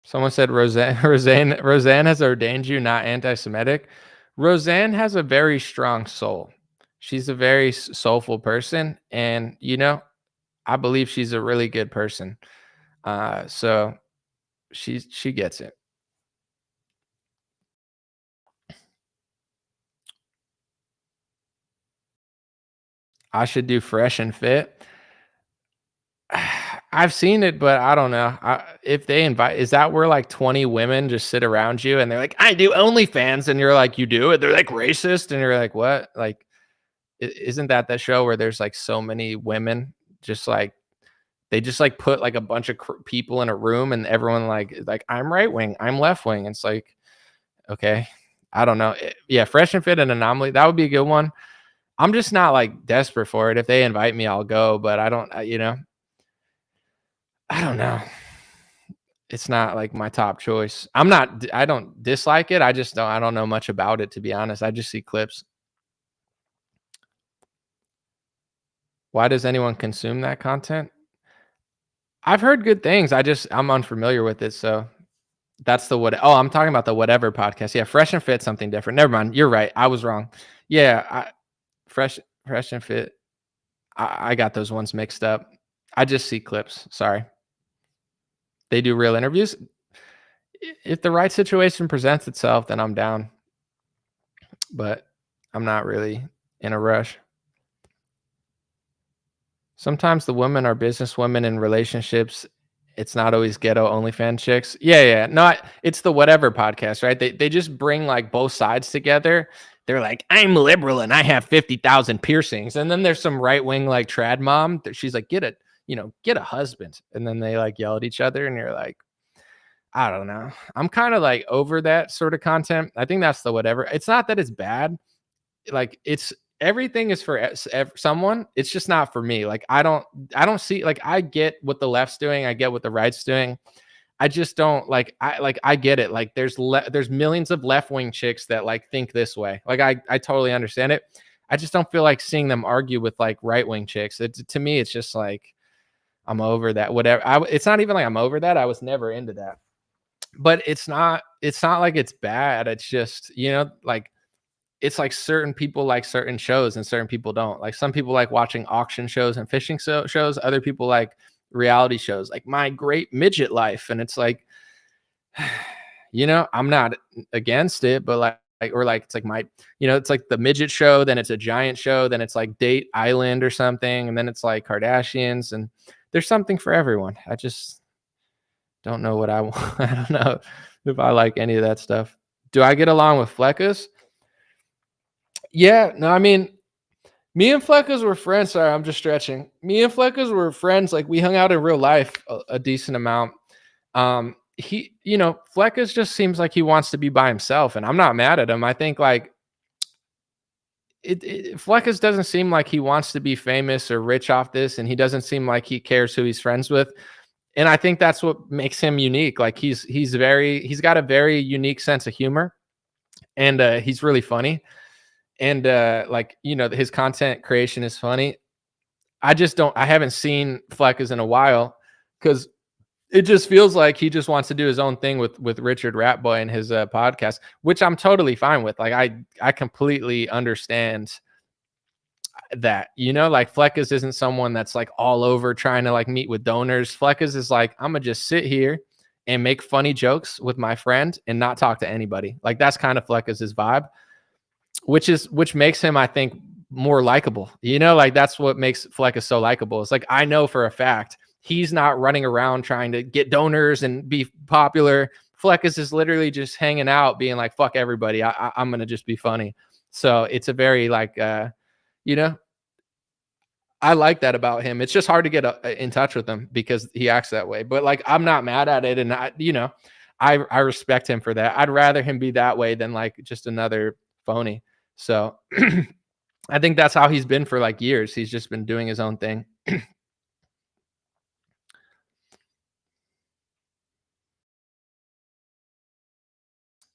Someone said Roseanne has ordained you not anti-Semitic. Roseanne has a very strong soul. She's a very soulful person, and you know, I believe she's a really good person. So she gets it. I should do Fresh and Fit. I've seen it, but I don't know. If they invite, is that where like 20 women just sit around you and they're like, I do OnlyFans, and you're like, you do it? They're like racist, and you're like, what? Like, isn't that show where there's like so many women, just like they just like put like a bunch of people in a room, and everyone like I'm right wing, I'm left wing. It's like, okay, I don't know. Yeah, Fresh and Fit and Anomaly, that would be a good one. I'm just not like desperate for it. If they invite me, I'll go, but I don't, you know, I don't know. It's not like my top choice. I don't dislike it. I don't know much about it, to be honest. I just see clips. Why does anyone consume that content? I've heard good things. I'm unfamiliar with it. So that's I'm talking about the Whatever podcast. Yeah. Fresh and Fit, something different. Never mind. You're right. I was wrong. Yeah. Fresh and Fit. I got those ones mixed up. I just see clips. Sorry. They do real interviews. If the right situation presents itself, then I'm down. But I'm not really in a rush. Sometimes the women are businesswomen in relationships. It's not always ghetto OnlyFans chicks. Yeah. No, it's the Whatever podcast, right? They just bring like both sides together. They're like, I'm liberal and I have 50,000 piercings. And then there's some right wing like trad mom. She's like, get a husband. And then they like yell at each other, and you're like, I don't know. I'm kind of like over that sort of content. I think that's the Whatever. It's not that it's bad. Like everything is for someone. It's just not for me. Like I don't see, like, I get what the left's doing. I get what the right's doing. I just don't I get it. Like there's millions of left-wing chicks that like think this way. Like I totally understand it. I just don't feel like seeing them argue with like right-wing chicks. To me, it's just like, I'm over that. Whatever. It's not even like I'm over that. I was never into that. But it's not like it's bad. It's just, you know, like it's like certain people like certain shows and certain people don't. Like some people like watching auction shows and fishing shows. Other people like reality shows, like My Great Midget Life. And it's like, you know, I'm not against it, but like, or like, it's like my, you know, it's like the midget show, then it's a giant show, then it's like Date Island or something. And then it's like Kardashians, and there's something for everyone. I just don't know what I want. I don't know if I like any of that stuff. Do I get along with Fleckus? Yeah, no, I mean, me and Fleckus were friends. Sorry, I'm just stretching. Me and Fleckus were friends. Like we hung out in real life a decent amount. He, you know, Fleckus just seems like he wants to be by himself, and I'm not mad at him. I think like Fleckus doesn't seem like he wants to be famous or rich off this, and he doesn't seem like he cares who he's friends with. And I think that's what makes him unique. Like he's got a very unique sense of humor, and he's really funny. And like, you know, his content creation is funny. I haven't seen Fleckus in a while because it just feels like he just wants to do his own thing with Richard Ratboy and his podcast, which I'm totally fine with. Like I completely understand that, you know, like Fleckus isn't someone that's like all over trying to like meet with donors. Fleckus is like, I'm gonna just sit here and make funny jokes with my friend and not talk to anybody. Like that's kind of Fleckus's vibe, which makes him, I think, more likable. You know, like that's what makes Fleckus so likable. It's like, I know for a fact he's not running around trying to get donors and be popular. Fleckus is literally just hanging out being like, fuck everybody. I'm going to just be funny. So it's a very like, you know, I like that about him. It's just hard to get in touch with him because he acts that way, but like, I'm not mad at it. And I respect him for that. I'd rather him be that way than like just another phony. So I think that's how he's been for like years. He's just been doing his own thing.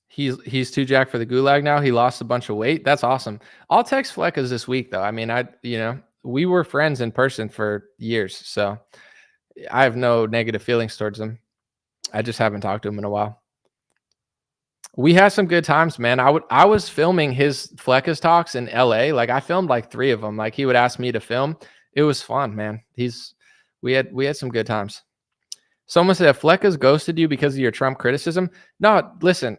He's too jacked for the gulag now. He lost a bunch of weight. That's awesome. I'll text Fleckus this week though. I mean, we were friends in person for years, so I have no negative feelings towards him. I just haven't talked to him in a while. We had some good times, man. I was filming his Fleckus talks in LA. Like I filmed like 3 of them. Like he would ask me to film. It was fun, man. We had some good times. Someone said Fleckus ghosted you because of your Trump criticism. No, listen,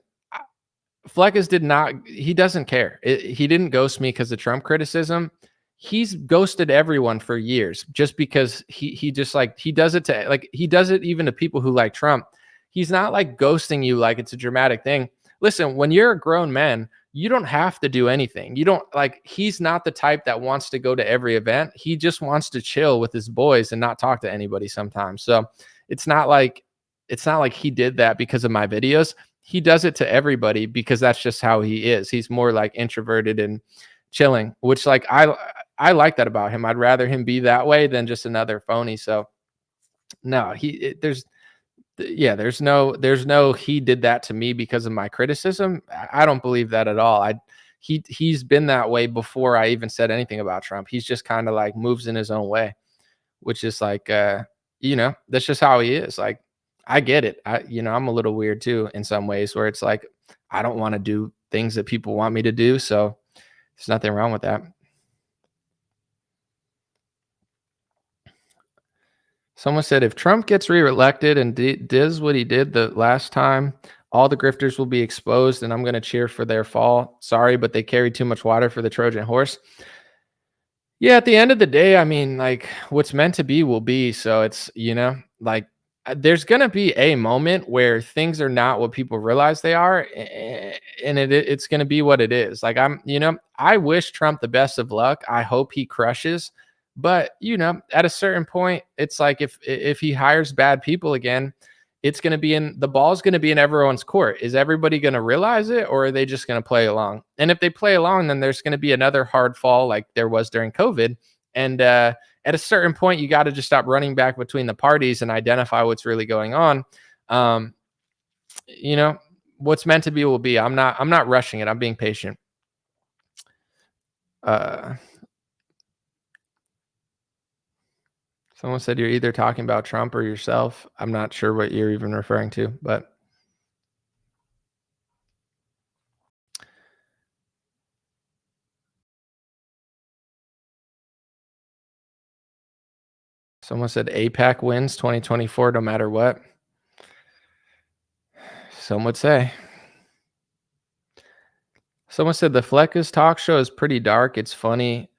Fleckus he doesn't care. He didn't ghost me because of Trump criticism. He's ghosted everyone for years just because he just like, he does it to like, he does it even to people who like Trump. He's not like ghosting you like it's a dramatic thing. Listen, when you're a grown man, you don't have to do anything. You don't like, he's not the type that wants to go to every event. He just wants to chill with his boys and not talk to anybody sometimes. So it's not like he did that because of my videos. He does it to everybody because that's just how he is. He's more like introverted and chilling, which like, I like that about him. I'd rather him be that way than just another phony. So no, there's no he did that to me because of my criticism. I don't believe that at all. He's been that way before I even said anything about Trump. He's just kind of like moves in his own way, which is like that's just how he is. Like I get it. I'm a little weird too in some ways where it's like I don't want to do things that people want me to do, so there's nothing wrong with that. Someone said, if Trump gets reelected and does what he did the last time, all the grifters will be exposed, and I'm going to cheer for their fall. Sorry, but they carried too much water for the Trojan horse. Yeah, at the end of the day, I mean, like, what's meant to be will be. So it's, like, there's going to be a moment where things are not what people realize they are, and it's going to be what it is. Like, I wish Trump the best of luck. I hope he crushes. But, at a certain point, it's like if he hires bad people again, it's going to be the ball's going to be in everyone's court. Is everybody going to realize it, or are they just going to play along? And if they play along, then there's going to be another hard fall like there was during COVID. And at a certain point, you got to just stop running back between the parties and identify what's really going on. What's meant to be will be. I'm not rushing it. I'm being patient. Someone said you're either talking about Trump or yourself. I'm not sure what you're even referring to, but Someone said APAC wins 2024 no matter what. Some would say. Someone said the Flecka's talk show is pretty dark. It's funny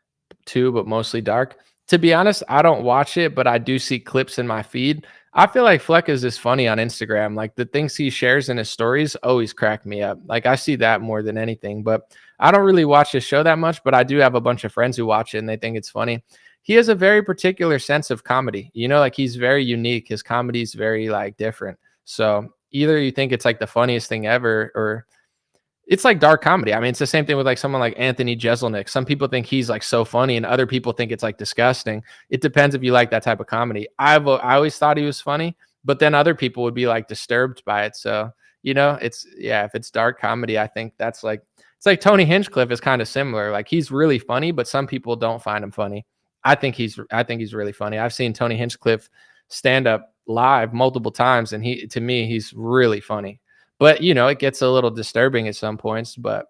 too, but mostly dark. To be honest, I don't watch it, but I do see clips in my feed. I feel like Flecka's is funny on Instagram. Like the things he shares in his stories always crack me up. Like I see that more than anything, but I don't really watch his show that much, but I do have a bunch of friends who watch it and they think it's funny. He has a very particular sense of comedy, like he's very unique. His comedy is very like different. So either you think it's like the funniest thing ever, or it's like dark comedy. I mean, it's the same thing with like someone like Anthony Jeselnik. Some people think he's like so funny and other people think it's like disgusting. It depends if you like that type of comedy. I always thought he was funny, but then other people would be like disturbed by it. So, if it's dark comedy, I think that's like, it's like Tony Hinchcliffe is kind of similar. Like he's really funny, but some people don't find him funny. I think he's really funny. I've seen Tony Hinchcliffe stand up live multiple times and to me, he's really funny. But, it gets a little disturbing at some points, but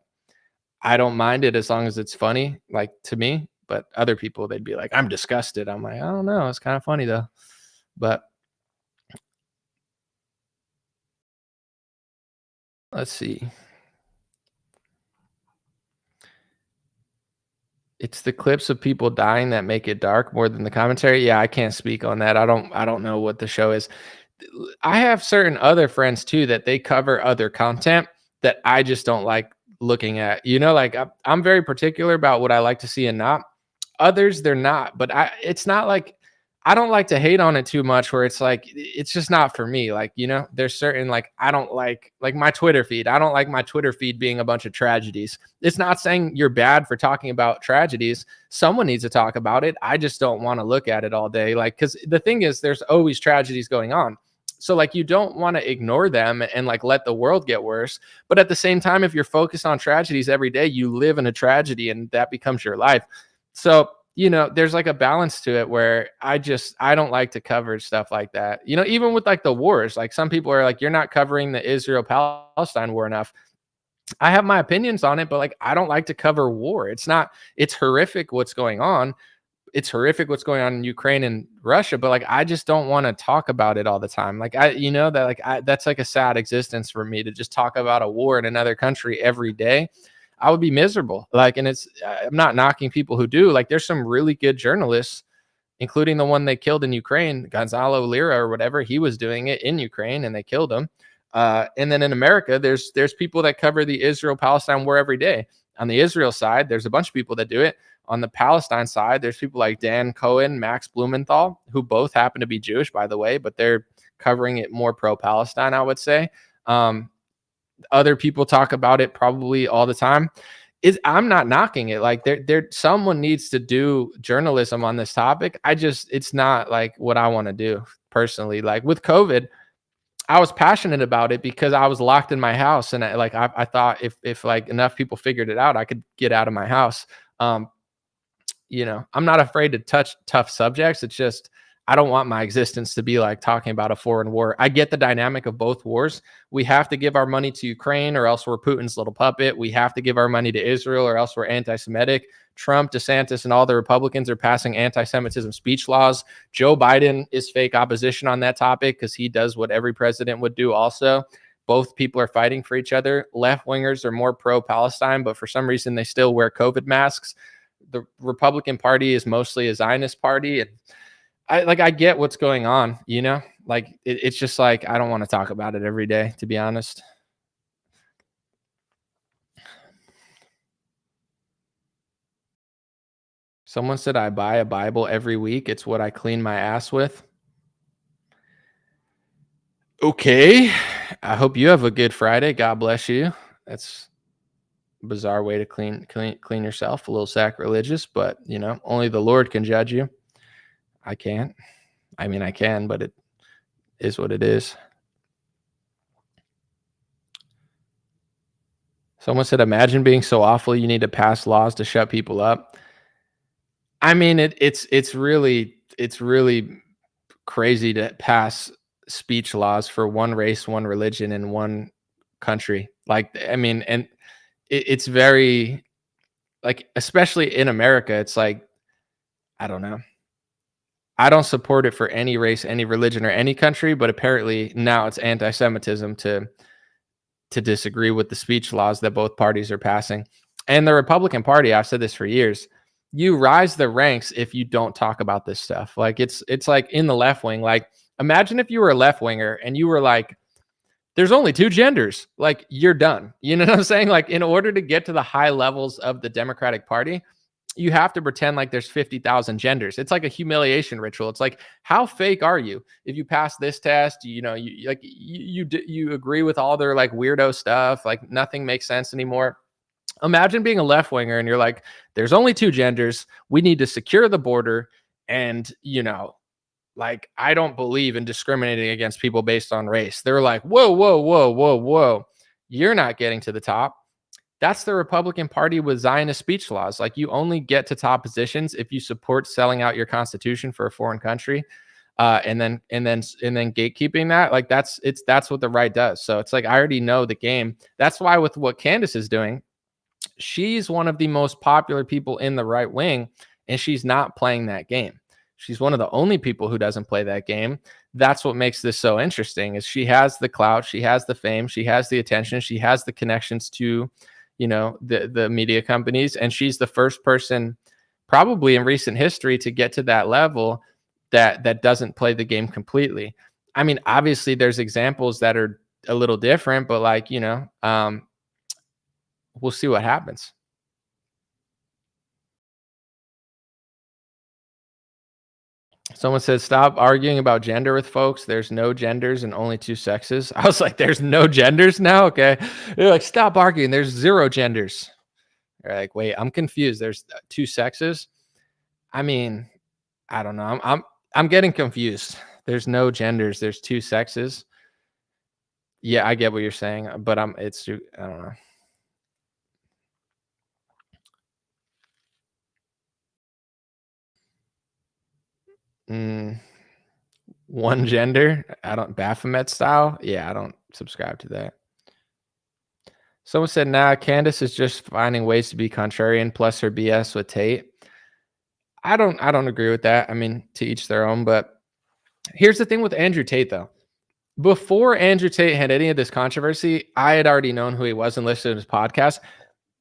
I don't mind it as long as it's funny, like to me. But other people, they'd be like, I'm disgusted. I'm like, I don't know. It's kind of funny though. But let's see. It's the clips of people dying that make it dark more than the commentary. Yeah, I can't speak on that. I don't know what the show is. I have certain other friends too that they cover other content that I just don't like looking at. Like I'm very particular about what I like to see and not. Others, they're not. But it's not like I don't like to hate on it too much where it's like it's just not for me. Like, there's certain like I don't like my Twitter feed. I don't like my Twitter feed being a bunch of tragedies. It's not saying you're bad for talking about tragedies. Someone needs to talk about it. I just don't want to look at it all day. Like, because the thing is, there's always tragedies going on. So like you don't want to ignore them and like let the world get worse. But at the same time, if you're focused on tragedies every day, you live in a tragedy and that becomes your life. So, there's like a balance to it where I don't like to cover stuff like that. Even with like the wars, like some people are like, you're not covering the Israel-Palestine war enough. I have my opinions on it, but like, I don't like to cover war. It's horrific what's going on. It's horrific what's going on in Ukraine and Russia, but like, I just don't want to talk about it all the time. Like that's like a sad existence for me to just talk about a war in another country every day. I would be miserable. Like, and I'm not knocking people who do. Like, there's some really good journalists, including the one they killed in Ukraine, Gonzalo Lira or whatever. He was doing it in Ukraine and they killed him. And then in America, there's people that cover the Israel-Palestine war every day. On the Israel side, there's a bunch of people that do it. On the Palestine side, there's people like Dan Cohen, Max Blumenthal, who both happen to be Jewish, by the way, but they're covering it more pro-Palestine, I would say. Other people talk about it probably all the time. I'm not knocking it. Like someone needs to do journalism on this topic. It's not like what I want to do personally. Like with COVID, I was passionate about it because I was locked in my house. And I thought if like enough people figured it out, I could get out of my house. I'm not afraid to touch tough subjects. It's just, I don't want my existence to be like talking about a foreign war. I get the dynamic of both wars. We have to give our money to Ukraine or else we're Putin's little puppet. We have to give our money to Israel or else we're anti-Semitic. Trump, DeSantis, and all the Republicans are passing anti-Semitism speech laws. Joe Biden is fake opposition on that topic because he does what every president would do also. Both people are fighting for each other. Left-wingers are more pro-Palestine, but for some reason they still wear COVID masks. The Republican Party is mostly a Zionist party. And I get what's going on, like it's just like, I don't want to talk about it every day, to be honest. Someone said I buy a Bible every week. It's what I clean my ass with. Okay. I hope you have a good Friday. God bless you. That's a bizarre way to clean yourself. A little sacrilegious, but only the Lord can judge you. I can't. I mean, I can, but it is what it is. Someone said, imagine being so awful you need to pass laws to shut people up. I mean, it's really crazy to pass speech laws for one race, one religion, in one country. Like, I mean, and it's very, like, especially in America, it's like, I don't know. I don't support it for any race, any religion, or any country, but apparently now it's anti-Semitism to disagree with the speech laws that both parties are passing. And the Republican Party, I've said this for years, you rise the ranks if you don't talk about this stuff. Like it's like in the left wing. Like imagine if you were a left winger and you were like, there's only two genders. Like you're done. You know what I'm saying? Like in order to get to the high levels of the Democratic Party, you have to pretend like there's 50,000 genders. It's like a humiliation ritual. It's like, how fake are you? If you pass this test, you agree with all their like weirdo stuff, like nothing makes sense anymore. Imagine being a left winger and you're like, there's only two genders. We need to secure the border. And, like, I don't believe in discriminating against people based on race. They're like, whoa, whoa, whoa, whoa, whoa. You're not getting to the top. That's the Republican Party with Zionist speech laws. Like you only get to top positions if you support selling out your constitution for a foreign country, and then gatekeeping that. Like that's what the right does. So it's like I already know the game. That's why with what Candace is doing, she's one of the most popular people in the right wing, and she's not playing that game. She's one of the only people who doesn't play that game. That's what makes this so interesting. Is she has the clout, she has the fame, she has the attention, she has the connections to the media companies, and she's the first person probably in recent history to get to that level that doesn't play the game completely. I mean, obviously there's examples that are a little different, but like, we'll see what happens. Someone says, stop arguing about gender with folks. There's no genders and only two sexes. I was like, there's no genders now? Okay. They're like, stop arguing. There's zero genders. They're like, wait, I'm confused. There's two sexes. I mean, I don't know. I'm getting confused. There's no genders. There's two sexes. Yeah, I get what you're saying, but I don't know. One gender. I don't Baphomet style. Yeah, I don't subscribe to that. Someone said, nah, Candace is just finding ways to be contrarian plus her BS with Tate. I don't agree with that. I mean, to each their own, but here's the thing with Andrew Tate though. Before Andrew Tate had any of this controversy, I had already known who he was and listened to his podcast.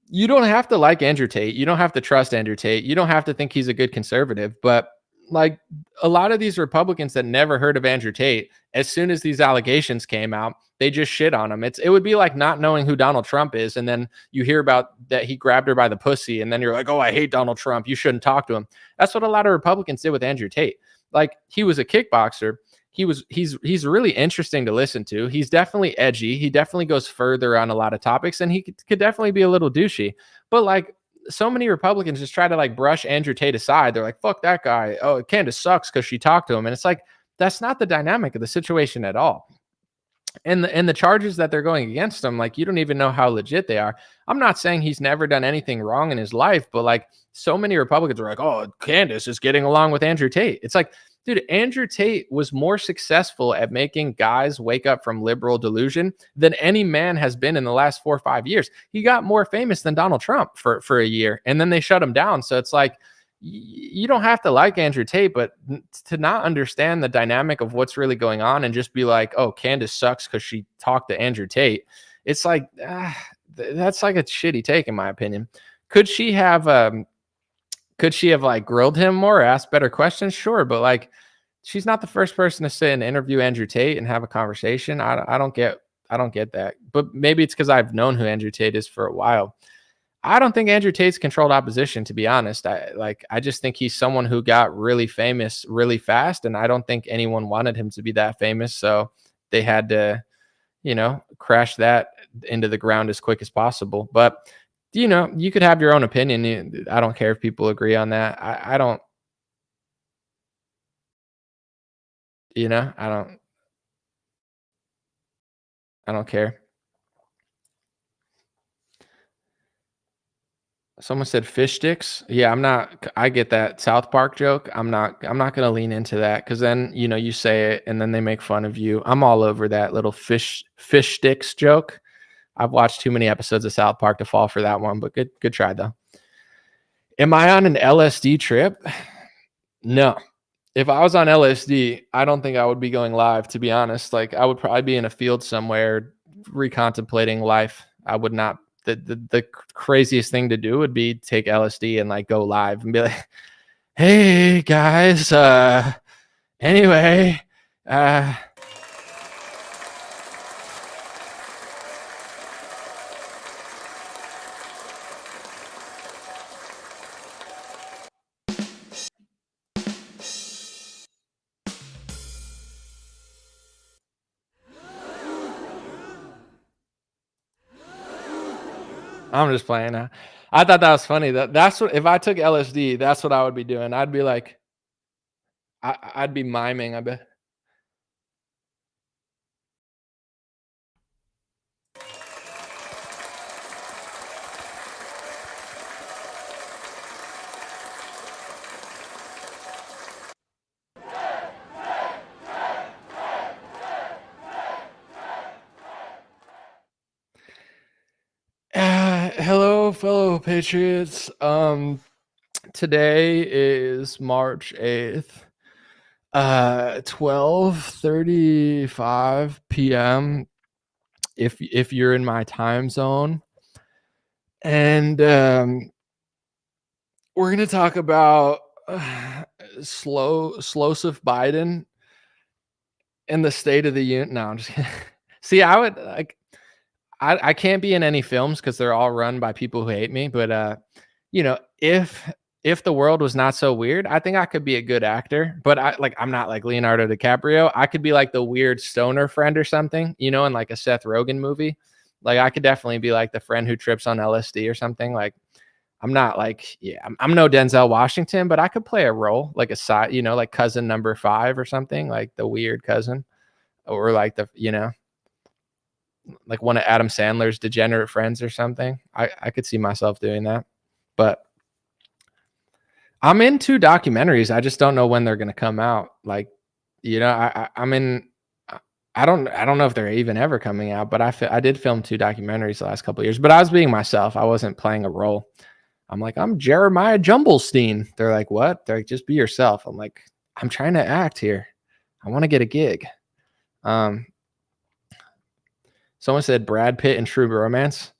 You don't have to like Andrew Tate. You don't have to trust Andrew Tate. You don't have to think he's a good conservative, but like a lot of these Republicans that never heard of Andrew Tate, as soon as these allegations came out, they just shit on him. It would be like not knowing who Donald Trump is. And then you hear about that he grabbed her by the pussy. And then you're like, oh, I hate Donald Trump. You shouldn't talk to him. That's what a lot of Republicans did with Andrew Tate. Like he was a kickboxer. He's really interesting to listen to. He's definitely edgy. He definitely goes further on a lot of topics, and he could definitely be a little douchey. But like so many Republicans just try to like brush Andrew Tate aside. They're like, fuck that guy. Oh, Candace sucks because she talked to him. And it's like, that's not the dynamic of the situation at all. And the charges that they're going against him, like you don't even know how legit they are. I'm not saying he's never done anything wrong in his life, but like so many Republicans are like, oh, Candace is getting along with Andrew Tate. It's like, dude, Andrew Tate was more successful at making guys wake up from liberal delusion than any man has been in the last 4 or 5 years. He got more famous than Donald Trump for a year, and then they shut him down. So it's like, you don't have to like Andrew Tate, but to not understand the dynamic of what's really going on and just be like, oh, Candace sucks because she talked to Andrew Tate. It's like, that's like a shitty take in my opinion. Could she have like grilled him more, asked better questions? Sure. But like, she's not the first person to sit and interview Andrew Tate and have a conversation. I don't get that, but maybe it's because I've known who Andrew Tate is for a while. I don't think Andrew Tate's controlled opposition, to be honest. I just think he's someone who got really famous really fast, and I don't think anyone wanted him to be that famous. So they had to, crash that into the ground as quick as possible. But you could have your own opinion. I don't care if people agree on that. I don't care. Someone said fish sticks. Yeah, I get that South Park joke. I'm not going to lean into that because then, you say it and then they make fun of you. I'm all over that little fish sticks joke. I've watched too many episodes of South Park to fall for that one, but good try though. Am I on an LSD trip? No. if I was on LSD, I don't think I would be going live, to be honest. Like I would probably be in a field somewhere recontemplating life. I would not. The craziest thing to do would be take LSD and like go live and be like, hey guys, anyway, I'm just playing now. I thought that was funny. That's what, if I took LSD, that's what I would be doing. I'd be like, I'd be miming, I bet. Hello, fellow Patriots. Today is March 8th, 12:35 p.m. If you're in my time zone, and we're gonna talk about Slosif Biden and the State of the Union. No, I'm just kidding. See, I would like. I can't be in any films because they're all run by people who hate me. But you know, if the world was not so weird, I think I could be a good actor. But I'm not like Leonardo DiCaprio. I could be like the weird stoner friend or something, you know, in like a Seth Rogen movie. Like I could definitely be like the friend who trips on LSD or something. Like I'm not like, yeah, I'm no Denzel Washington, but I could play a role like a side, you know, like cousin number 5 or something, like the weird cousin, or like the, you know, like one of Adam Sandler's degenerate friends or something. I could see myself doing that. But I'm into documentaries. I just don't know when they're going to come out. Like, you know, I'm in, I don't know if they're even ever coming out, but I did film 2 documentaries the last couple of years, but I was being myself. I wasn't playing a role. I'm like, I'm Jeremiah Jumblestein. They're like, what? They're like, just be yourself. I'm like, I'm trying to act here. I want to get a gig. Someone said Brad Pitt and True Romance.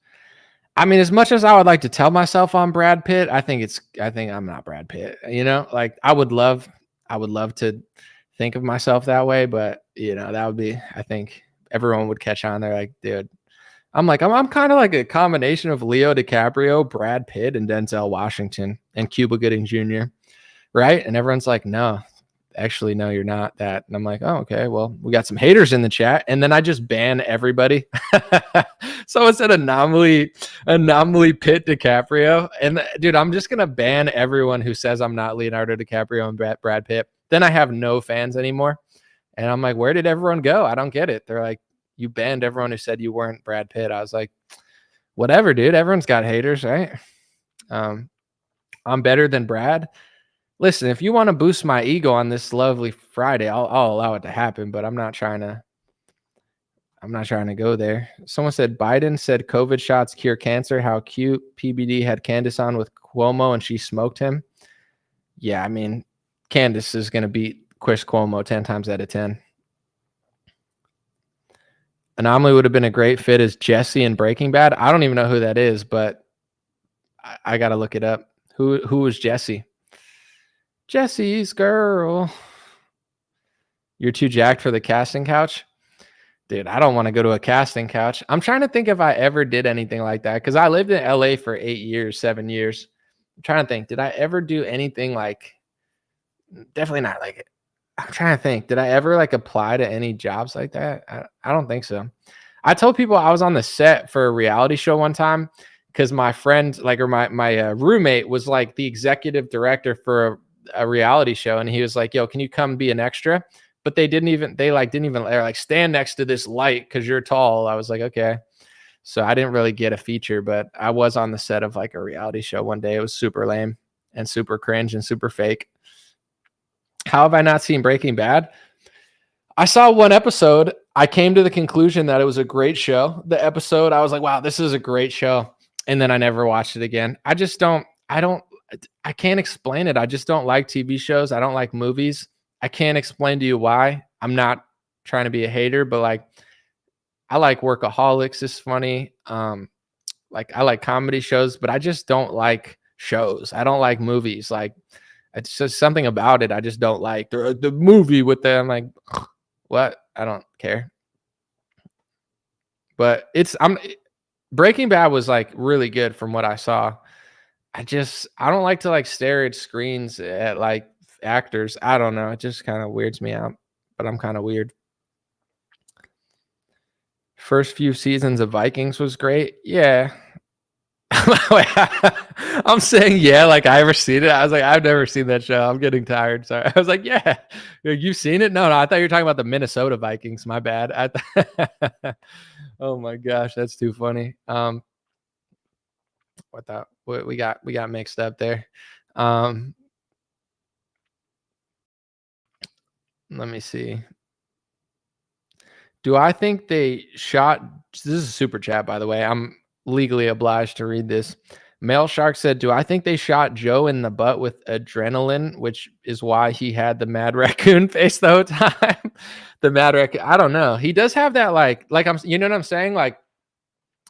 I mean, as much as I would like to tell myself I'm Brad Pitt, I think I'm not Brad Pitt. You know, like I would love to think of myself that way, but you know, that would be, I think everyone would catch on. They're like, dude, I'm kind of like a combination of Leo DiCaprio, Brad Pitt, and Denzel Washington and Cuba Gooding Jr. Right? And everyone's like, no. Actually, no, you're not that. And I'm like, oh, okay, well, we got some haters in the chat. And then I just ban everybody. So it's an anomaly Pitt DiCaprio. And dude, I'm just going to ban everyone who says I'm not Leonardo DiCaprio and Brad Pitt. Then I have no fans anymore. And I'm like, where did everyone go? I don't get it. They're like, you banned everyone who said you weren't Brad Pitt. I was like, whatever, dude. Everyone's got haters, right? I'm better than Brad. Listen, if you want to boost my ego on this lovely Friday, I'll allow it to happen, but I'm not trying to go there. Someone said Biden said COVID shots cure cancer. How cute. PBD had Candace on with Cuomo and she smoked him. Yeah, I mean, Candace is going to beat Chris Cuomo 10 times out of 10. Anomaly would have been a great fit as Jesse in Breaking Bad. I don't even know who that is, but I got to look it up. Who was Jesse? Jesse's girl. You're too jacked for the casting couch? Dude, I don't want to go to a casting couch. I'm trying to think if I ever did anything like that because I lived in LA for 7 years. I'm trying to think. Did I ever do anything like, definitely not like it. I'm trying to think. Did I ever like apply to any jobs like that? I don't think so. I told people I was on the set for a reality show one time because my friend, like, or my roommate was like the executive director for a reality show, and he was like, yo, can you come be an extra? But they didn't even they're like, stand next to this light because you're tall. I was like, okay. So I didn't really get a feature, but I was on the set of like a reality show one day. It was super lame and super cringe and super fake. How have I not seen Breaking Bad? I saw one episode. I came to the conclusion that it was a great show. The episode, I was like, wow, this is a great show. And then I never watched it again. I can't explain it. I just don't like TV shows. I don't like movies. I can't explain to you why. I'm not trying to be a hater, but like I like Workaholics is funny. Like I like comedy shows, but I just don't like shows. I don't like movies. Like it's just something about it I just don't like. The movie with them, like what? I don't care. But Breaking Bad was like really good from what I saw. I don't like to like stare at screens at like actors. I don't know. It just kind of weirds me out. But I'm kind of weird. First few seasons of Vikings was great. Yeah. I'm saying yeah, like I ever seen it. I was like, I've never seen that show. I'm getting tired. Sorry. I was like, yeah, you've seen it? No, I thought you were talking about the Minnesota Vikings. My bad. Oh my gosh, that's too funny. What we got mixed up there. Let me see. Do I think they shot? This is a super chat, by the way. I'm legally obliged to read this. Male Shark said, do I think they shot Joe in the butt with adrenaline, which is why he had the mad raccoon face the whole time? The mad raccoon. I don't know. He does have that you know what I'm saying? Like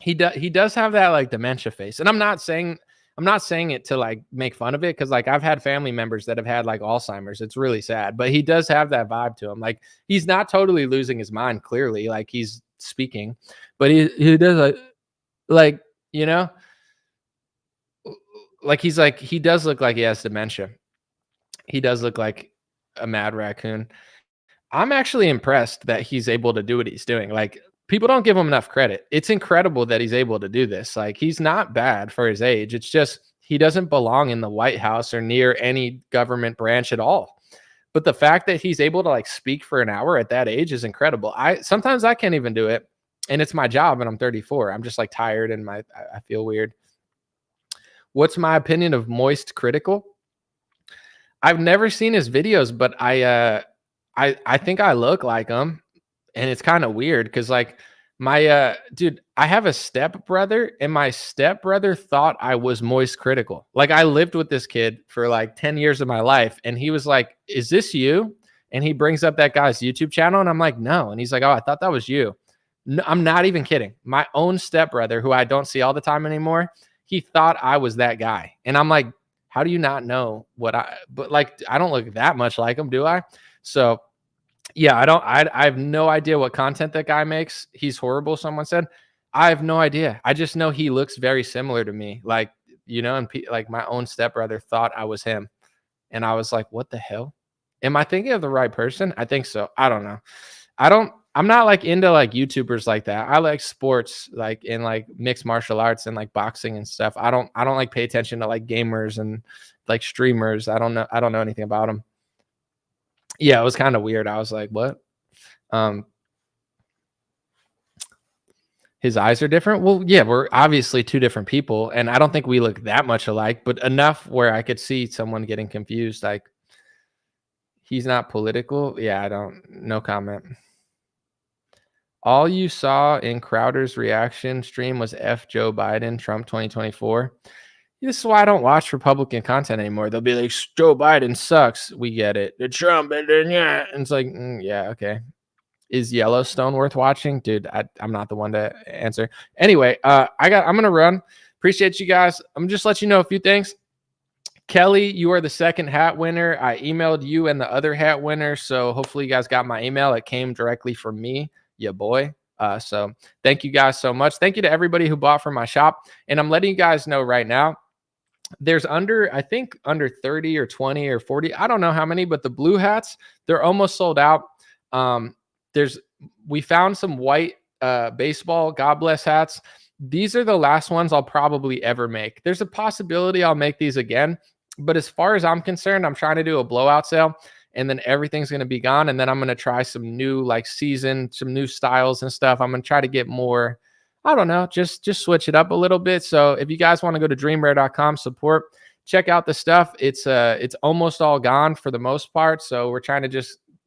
he does have that like dementia face. And I'm not saying it to like make fun of it, because like I've had family members that have had like Alzheimer's. It's really sad, but he does have that vibe to him. Like he's not totally losing his mind, clearly, like he's speaking, but he does like you know, like he does look like he has dementia. He does look like a mad raccoon. I'm actually impressed that he's able to do what he's doing. Like people don't give him enough credit. It's incredible that he's able to do this. Like he's not bad for his age. It's just he doesn't belong in the White House or near any government branch at all. But the fact that he's able to like speak for an hour at that age is incredible. Sometimes I can't even do it, and it's my job, and I'm 34. I'm just like tired and I feel weird. What's my opinion of Moist Critical? I've never seen his videos, but I think I look like him, and it's kind of weird because like my dude, I have a stepbrother, and my stepbrother thought I was Moist Critical. Like I lived with this kid for like 10 years of my life, and he was like, "Is this you?" And he brings up that guy's YouTube channel, and I'm like, "No." And he's like, "Oh, I thought that was you." No, I'm not even kidding. My own stepbrother, who I don't see all the time anymore, he thought I was that guy. And I'm like, how do you not know but like, I don't look that much like him, do I? So yeah, I have no idea what content that guy makes. He's horrible, someone said. I have no idea. I just know he looks very similar to me. Like, you know, and like my own stepbrother thought I was him. And I was like, what the hell? Am I thinking of the right person? I think so. I don't know. I'm not like into like YouTubers like that. I like sports, like in like mixed martial arts and like boxing and stuff. I don't like pay attention to like gamers and like streamers. I don't know anything about them. Yeah, it was kind of weird. I was like, what? His eyes are different. Well, yeah, we're obviously two different people, and I don't think we look that much alike, but enough where I could see someone getting confused. Like, he's not political. Yeah, no comment. All you saw in Crowder's reaction stream was F Joe Biden, Trump 2024. This is why I don't watch Republican content anymore. They'll be like, Joe Biden sucks. We get it. The Trump, and then yeah. And it's like, yeah, okay. Is Yellowstone worth watching? Dude, I'm not the one to answer. Anyway, I'm gonna run. Appreciate you guys. I'm just let you know a few things. Kelly, you are the second hat winner. I emailed you and the other hat winner, so hopefully you guys got my email. It came directly from me, ya boy. So thank you guys so much. Thank you to everybody who bought from my shop. And I'm letting you guys know right now, there's I think under 30 or 20 or 40. I don't know how many, but the blue hats, they're almost sold out. We found some white baseball God bless hats. These are the last ones I'll probably ever make. There's a possibility I'll make these again, but as far as I'm concerned, I'm trying to do a blowout sale, and then everything's going to be gone. And then I'm going to try some new some new styles and stuff. I'm going to try to get more, I don't know, just switch it up a little bit. So if you guys want to go to dreamrare.com, support, check out the stuff. It's almost all gone for the most part. So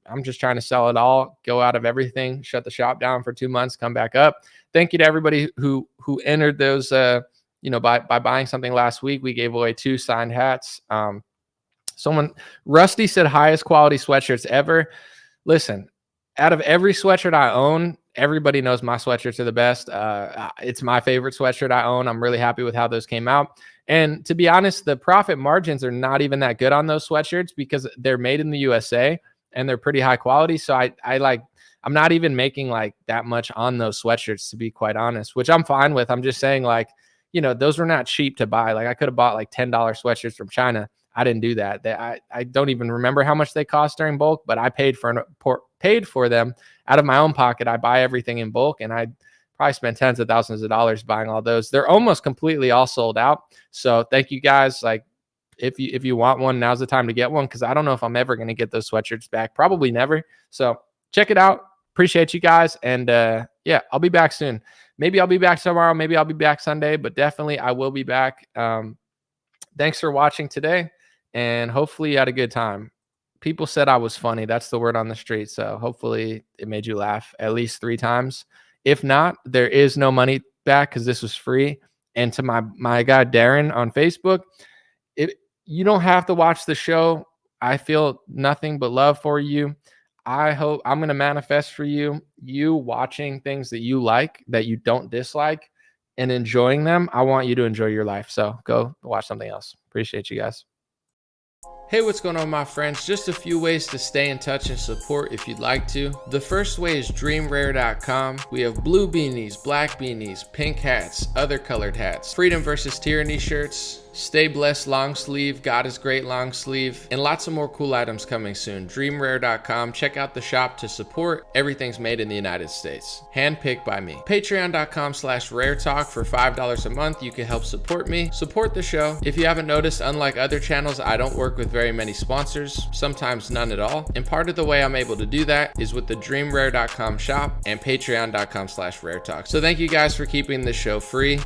I'm just trying to sell it all, go out of everything, shut the shop down for 2 months, come back up. Thank you to everybody who entered those, by buying something last week. We gave away 2 signed hats. Rusty said highest quality sweatshirts ever. Listen, out of every sweatshirt I own, everybody knows my sweatshirts are the best. It's my favorite sweatshirt I own. I'm really happy with how those came out. And to be honest, the profit margins are not even that good on those sweatshirts because they're made in the USA and they're pretty high quality. So I'm not even making like that much on those sweatshirts, to be quite honest, which I'm fine with. I'm just saying, like, you know, those were not cheap to buy. Like, I could have bought like $10 sweatshirts from China. I didn't do that. I don't even remember how much they cost during bulk, but I paid for them out of my own pocket. I buy everything in bulk, and I probably spent tens of thousands of dollars buying all those. They're almost completely all sold out. So thank you guys. Like, if you want one, now's the time to get one, because I don't know if I'm ever going to get those sweatshirts back. Probably never. So check it out. Appreciate you guys. And yeah, I'll be back soon. Maybe I'll be back tomorrow. Maybe I'll be back Sunday, but definitely I will be back. Thanks for watching today, and hopefully you had a good time. People said I was funny. That's the word on the street. So hopefully it made you laugh at least 3 times. If not, there is no money back because this was free. And to my guy Darren on Facebook, you don't have to watch the show. I feel nothing but love for you. I hope I'm going to manifest for you watching things that you like, that you don't dislike, and enjoying them. I want you to enjoy your life. So go watch something else. Appreciate you guys. Hey, what's going on, my friends? Just a few ways to stay in touch and support if you'd like to. The first way is dreamrare.com. We have blue beanies, black beanies, pink hats, other colored hats, freedom versus tyranny shirts, stay blessed long sleeve, God is great long sleeve, and lots of more cool items coming soon. Dreamrare.com. Check out the shop to support. Everything's made in the United States. Handpicked by me. Patreon.com/raretalk. For $5 a month, you can help support me, support the show. If you haven't noticed, unlike other channels, I don't work with very many sponsors, sometimes none at all. And part of the way I'm able to do that is with the dreamrare.com shop and patreon.com/raretalk. So thank you guys for keeping this show free.